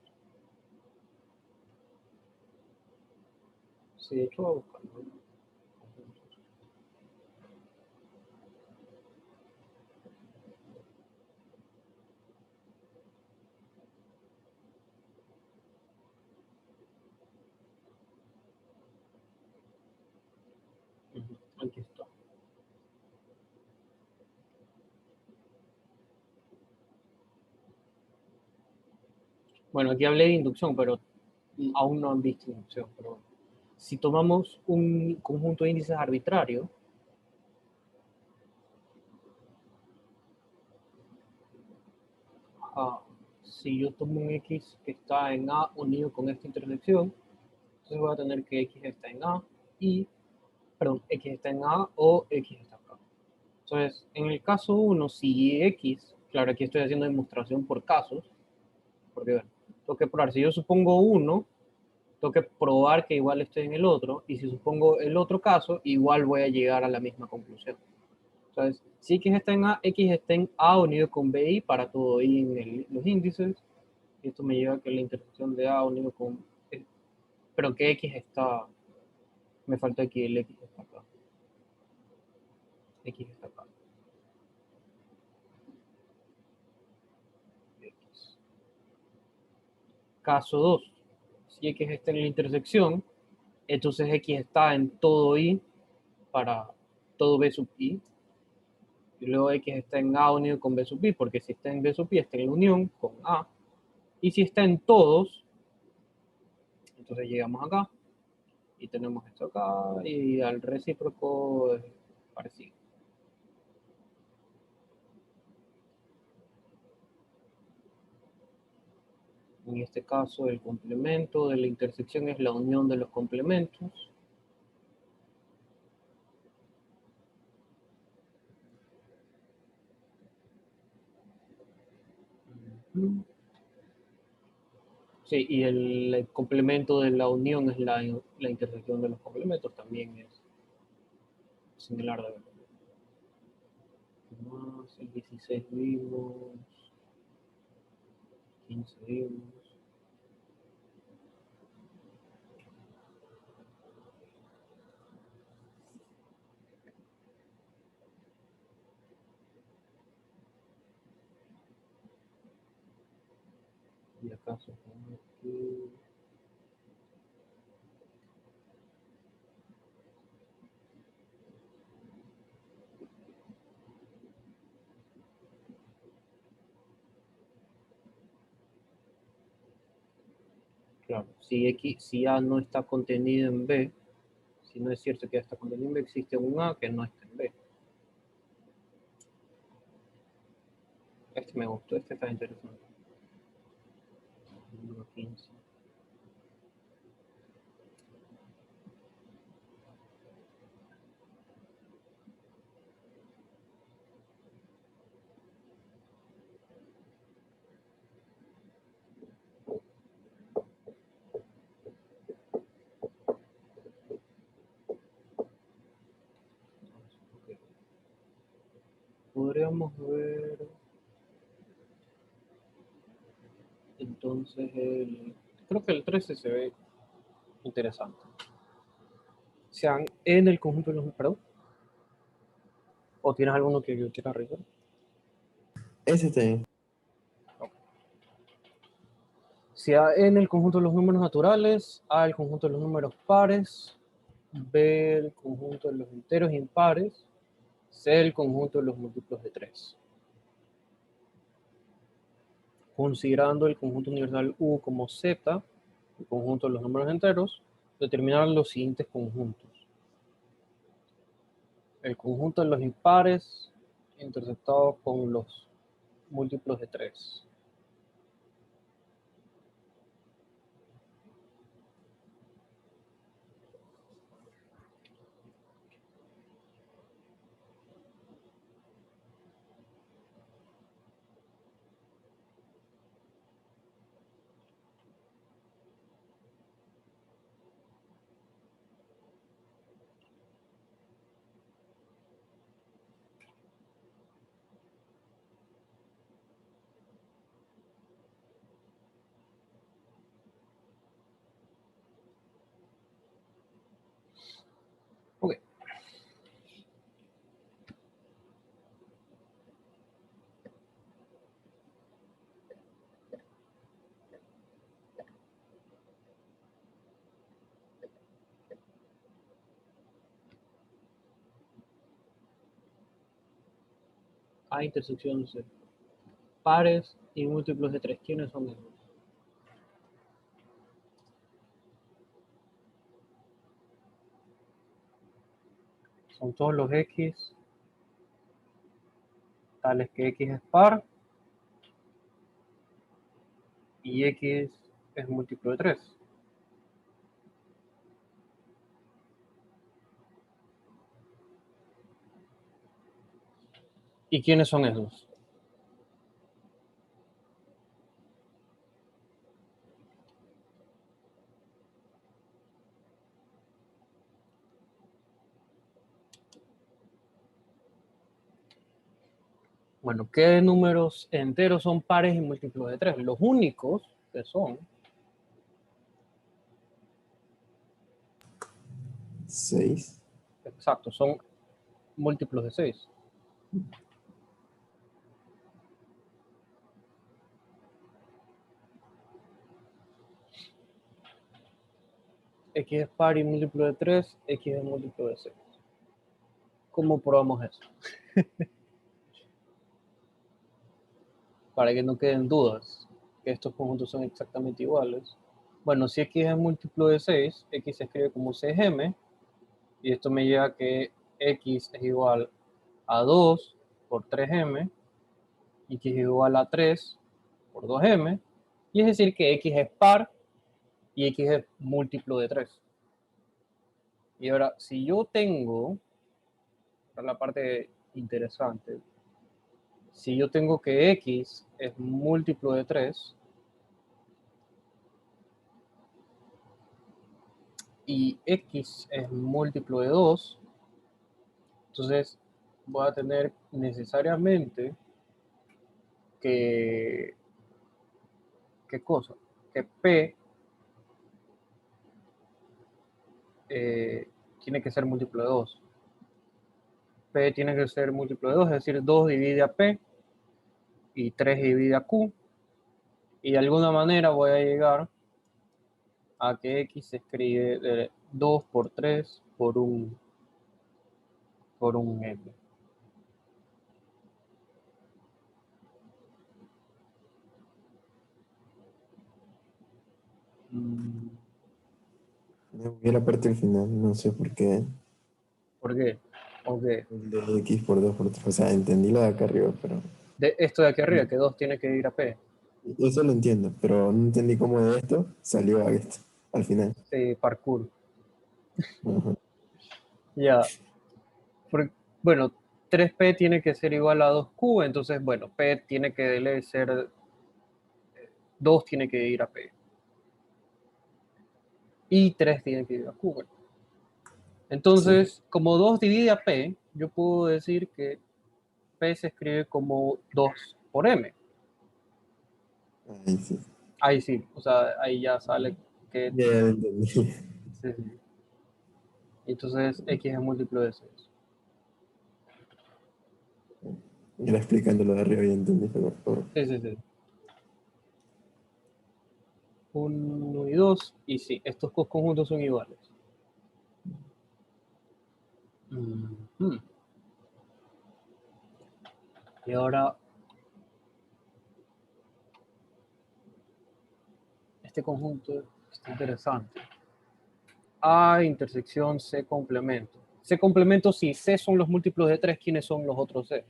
Sí, de hecho voy a buscar, ¿no? Ujú, aquí está. Bueno, aquí hablé de inducción, pero aún no han visto inducción. Pero si tomamos un conjunto de índices arbitrario, si yo tomo un x que está en A unido con esta intersección, entonces voy a tener que x está en A y, perdón, x está en A o x está acá. Entonces, en el caso 1, si x, claro, aquí estoy haciendo demostración por casos, porque bueno, tengo que probar, si yo supongo uno, tengo que probar que igual esté en el otro, y si supongo el otro caso, igual voy a llegar a la misma conclusión. Entonces, si x está en A, x está en A unido con BI para todo I en los índices, y esto me lleva a que la intersección de A unido con, pero que x está, me falta aquí el x está acá, x está acá, x. Caso 2, si x está en la intersección, entonces x está en todo I para todo B sub I, y luego x está en A unido con B sub I, porque si está en B sub I está en la unión con A, y si está en todos, entonces llegamos acá, y tenemos esto acá, y al recíproco es parecido. En este caso, el complemento de la intersección es la unión de los complementos. Sí, y el complemento de la unión es la intersección de los complementos, también es similar de verdad. Más el 16 vivos, 15 vivos. Y acaso aquí. Claro, si A no está contenido en B, si no es cierto que A está contenido en B, existe un A que no está en B. Este me gustó, este está interesante. Número 15. Okay. Podríamos ver entonces creo que el 13 se ve interesante. Sean en el conjunto de los, perdón, o tienes alguno que yo quiera revisar. Ese está bien. Okay. Sea en el conjunto de los números naturales, A el conjunto de los números pares, B el conjunto de los enteros impares, C el conjunto de los múltiplos de 3. Considerando el conjunto universal U como Z, el conjunto de los números enteros, determinar los siguientes conjuntos. El conjunto de los impares intersectado con los múltiplos de 3. Ok. A intersección C. Pares y múltiplos de 3. ¿Quiénes son esos? Son todos los X, tales que X es par, y x es múltiplo de 3. ¿Y quiénes son esos? Bueno, ¿qué números enteros son pares y múltiplos de 3? Los únicos que son 6. exacto, son múltiplos de 6. X es par y múltiplo de 3, X es múltiplo de 6. ¿Cómo probamos eso? Para que no queden dudas, que estos conjuntos son exactamente iguales. Bueno, si X es múltiplo de 6, X se escribe como 6m, y esto me lleva a que X es igual a 2 por 3m, y X es igual a 3 por 2m, y es decir que X es par y X es múltiplo de 3. Y ahora, si yo tengo, para la parte interesante, si yo tengo que X es múltiplo de 3 y X es múltiplo de 2, entonces voy a tener necesariamente que, ¿qué cosa? Que P tiene que ser múltiplo de 2. P tiene que ser múltiplo de 2, es decir, 2 divide a P y 3 divide a Q. Y de alguna manera voy a llegar a que X se escribe de 2 por 3 por un M. Me voy a la parte del final, no sé por qué. ¿Por qué? Ok. El de X por 2 por 3. O sea, entendí lo de acá arriba, pero. De esto de aquí arriba, que 2 tiene que ir a P. Eso lo entiendo, pero no entendí cómo de esto salió a esto, al final. Parkour. Ajá. Ya. Bueno, 3P tiene que ser igual a 2Q, entonces, bueno, P tiene que ser 2 tiene que ir a P. Y 3 tiene que ir a Q. Bueno. Sí. Entonces, como 2 divide a P, yo puedo decir que P se escribe como 2 por M. Ahí sí. Ahí sí, o sea, ahí ya sale que... Ya lo entendí. Sí, sí. Entonces, X es múltiplo de 6. Era explicando lo de arriba y entendí, pero Sí, sí, sí. 1 y 2, y sí, estos dos conjuntos son iguales. Y ahora, este conjunto está interesante. A intersección C complemento. C complemento, si C son los múltiplos de 3, ¿quiénes son los otros C?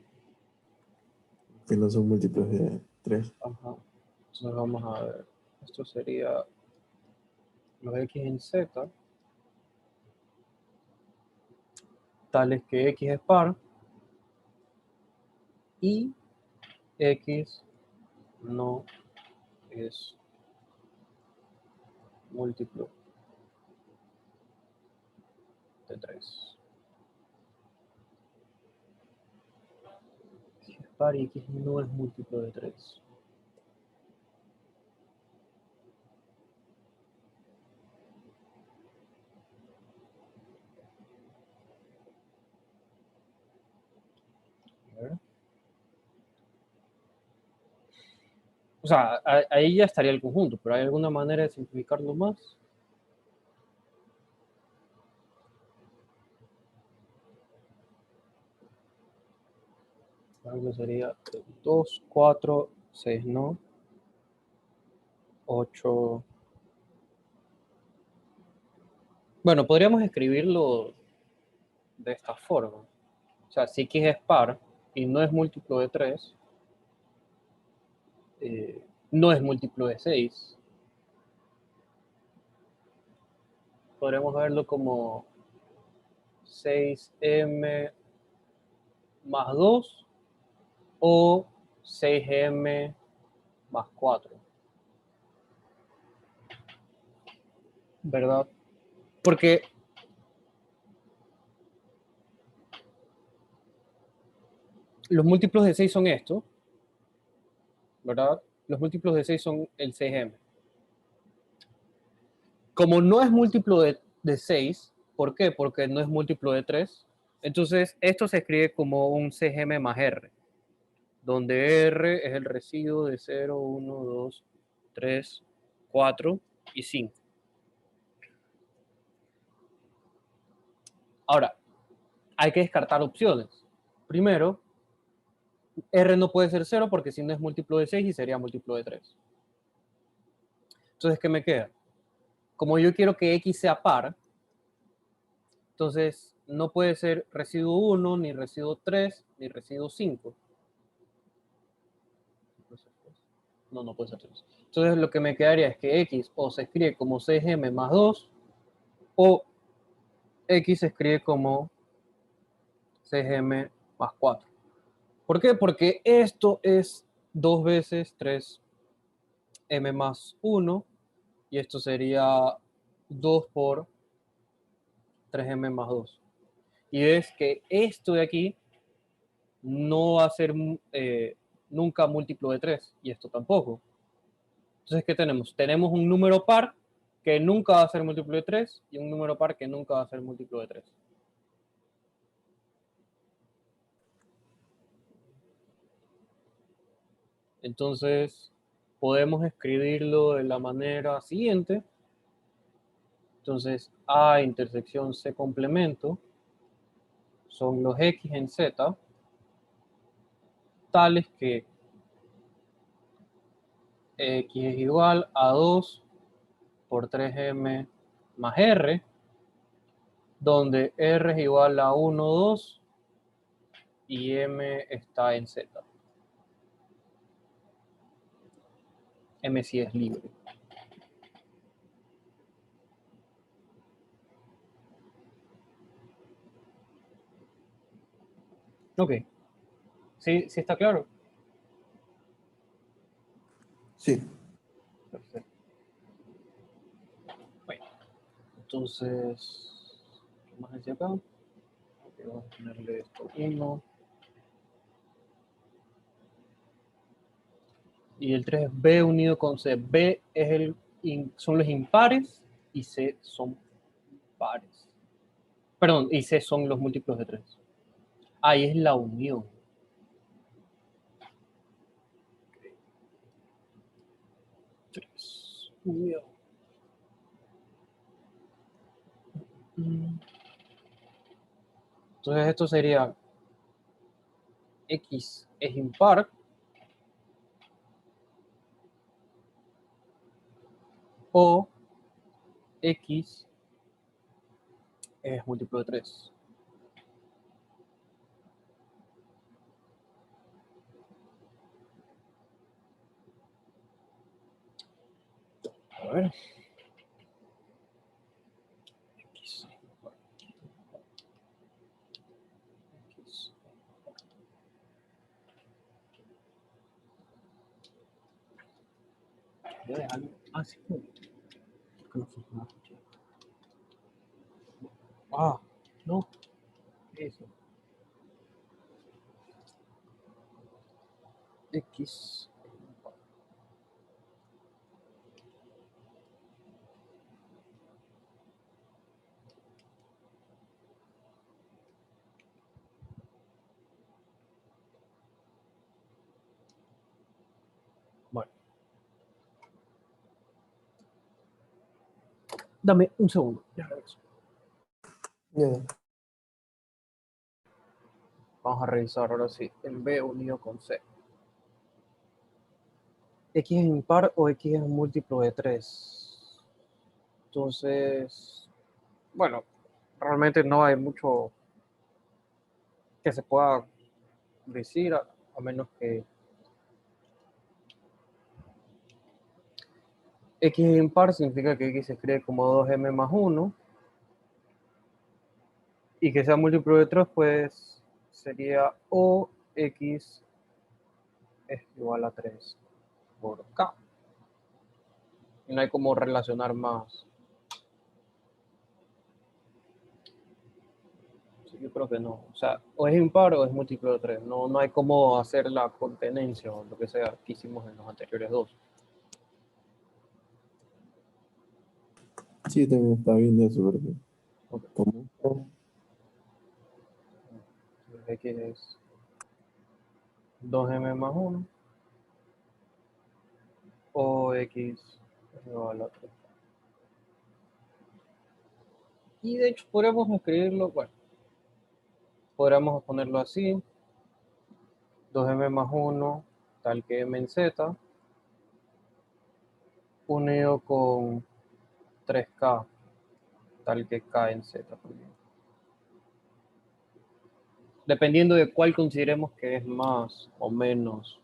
que no son múltiplos de 3. Ajá. Entonces vamos a ver. Esto sería los X en Z, tales que X es par y X no es múltiplo de 3. X es par y X no es múltiplo de 3. A ver. O sea, ahí ya estaría el conjunto, pero ¿hay alguna manera de simplificarlo más? Algo sería 2, 4, 6, ¿no? 8. Bueno, podríamos escribirlo de esta forma. O sea, si X es par y no es múltiplo de 3, no es múltiplo de 6. Podremos verlo como 6m más 2 o 6m más 4, ¿verdad? Porque los múltiplos de 6 son estos, ¿verdad? Los múltiplos de 6 son el 6m. Como no es múltiplo de 6, ¿por qué? Porque no es múltiplo de 3. Entonces, esto se escribe como un 6m más r, donde r es el residuo de 0, 1, 2, 3, 4 y 5. Ahora, hay que descartar opciones. Primero, r no puede ser 0 porque si no es múltiplo de 6 y sería múltiplo de 3. Entonces, ¿qué me queda? Como yo quiero que x sea par, entonces no puede ser residuo 1, ni residuo 3, ni residuo 5. No puede ser 3. Entonces lo que me quedaría es que x o se escribe como 6m más 2 o x se escribe como 6m más 4. ¿Por qué? Porque esto es 2 veces 3m más 1 y esto sería 2 por 3m más 2. Y es que esto de aquí no va a ser nunca múltiplo de 3 y esto tampoco. Entonces, ¿qué tenemos? Tenemos un número par que nunca va a ser múltiplo de 3 y un número par que nunca va a ser múltiplo de 3. Entonces, podemos escribirlo de la manera siguiente. Entonces, A intersección C complemento son los X en Z, tales que X es igual a 2 por 3M más R, donde R es igual a 1, 2 y M está en Z. M sí es libre. Ok. ¿Sí, sí está claro? Sí. Perfecto. Bueno, entonces, ¿qué más decía acá? Okay, vamos a ponerle esto 1. Y el 3 es B unido con C. B es son los impares y C son pares. Perdón, y C son los múltiplos de 3. Ahí es la unión. 3. Unión. Entonces esto sería X es impar o X es múltiplo de 3. A ver. X. X. Voy a dejarlo así. ¿Por qué no funciona? Ah, no. Eso. X. Bueno, dame un segundo. Ya regreso. Ya. Vamos a revisar ahora sí el B unido con C. X es impar o X es un múltiplo de 3. Entonces, bueno, realmente no hay mucho que se pueda decir, a menos que X es impar significa que X se escribe como 2m más 1. Y que sea múltiplo de 3, pues sería O X es igual a 3 por K. Y no hay como relacionar más. Sí, yo creo que no. O sea, o es impar o es múltiplo de 3. No, no hay como hacer la contenencia o lo que sea que hicimos en los anteriores dos. Sí, también está viendo eso, porque Okay. como X es 2m más 1. O X es igual a 3. Y de hecho podríamos escribirlo, bueno, podríamos ponerlo así. 2m más 1, tal que m en z, unido con 3k, tal que k en z también. Dependiendo de cuál consideremos que es más o menos.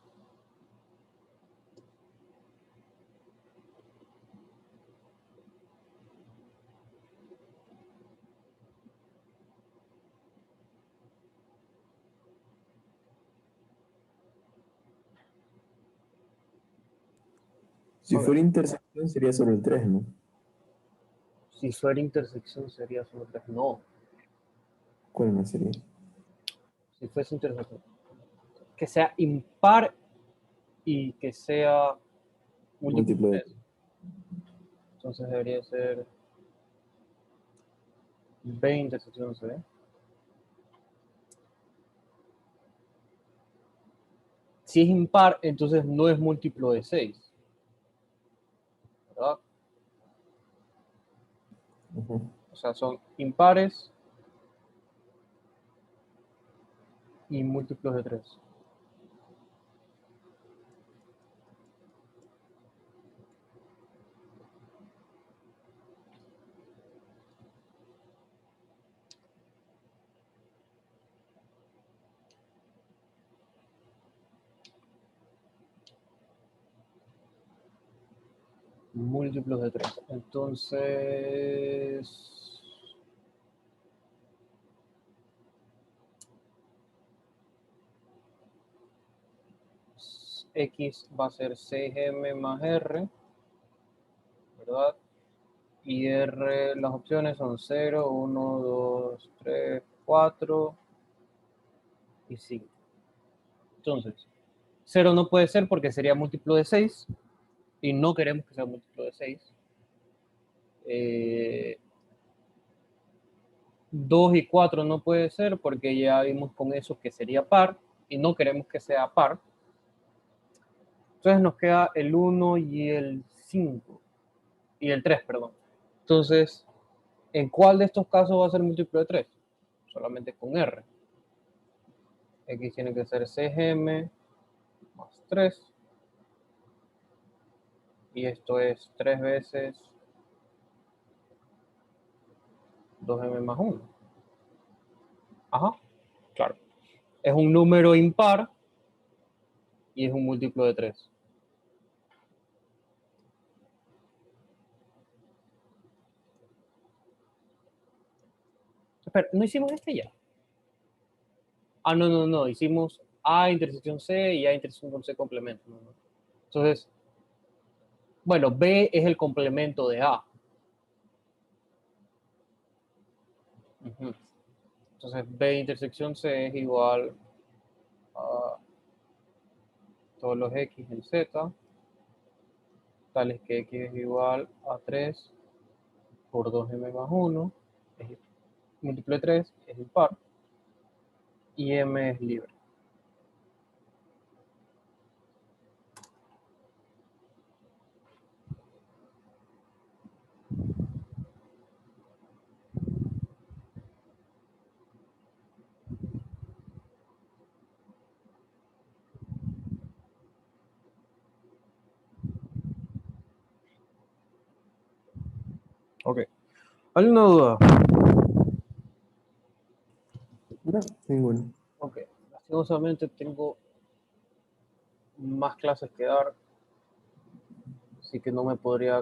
si Okay. fuera intersección sería sobre el 3, ¿no? Si fuera intersección sería solo 3. No, ¿Cuál más sería? si fuese intersección. Que sea impar y que sea múltiplo Múltiplo de de 3. Entonces debería ser B intersección C. Si es impar, entonces no es múltiplo de 6. ¿Verdad? O sea, son impares y múltiplos de 3. Múltiplos de 3. Entonces, X va a ser 6m más R, ¿verdad? Y R, las opciones son 0, 1, 2, 3, 4 y 5. Entonces, 0 no puede ser porque sería múltiplo de 6 y no queremos que sea múltiplo de 6. 2 y 4 no puede ser porque ya vimos con eso que sería par y no queremos que sea par. Entonces nos queda el 1 y el 5 y el 3, perdón. Entonces, ¿en cuál de estos casos va a ser múltiplo de 3? Solamente con R. X tiene que ser 6m más 3. Y esto es 3 veces 2m más 1. Ajá, claro. Es un número impar y es un múltiplo de 3. Espera, ¿no hicimos este ya? Ah, no, no, no. Hicimos A intersección C y A intersección con C complemento. No, no. Entonces, bueno, B es el complemento de A. Uh-huh. Entonces, B intersección C es igual a todos los X en Z, tales que X es igual a 3 por 2m más 1, es múltiplo de 3, es impar, y M es libre. Ok. ¿Alguna duda? No, ninguno. Ok. Lastimosamente tengo más clases que dar, así que no me podría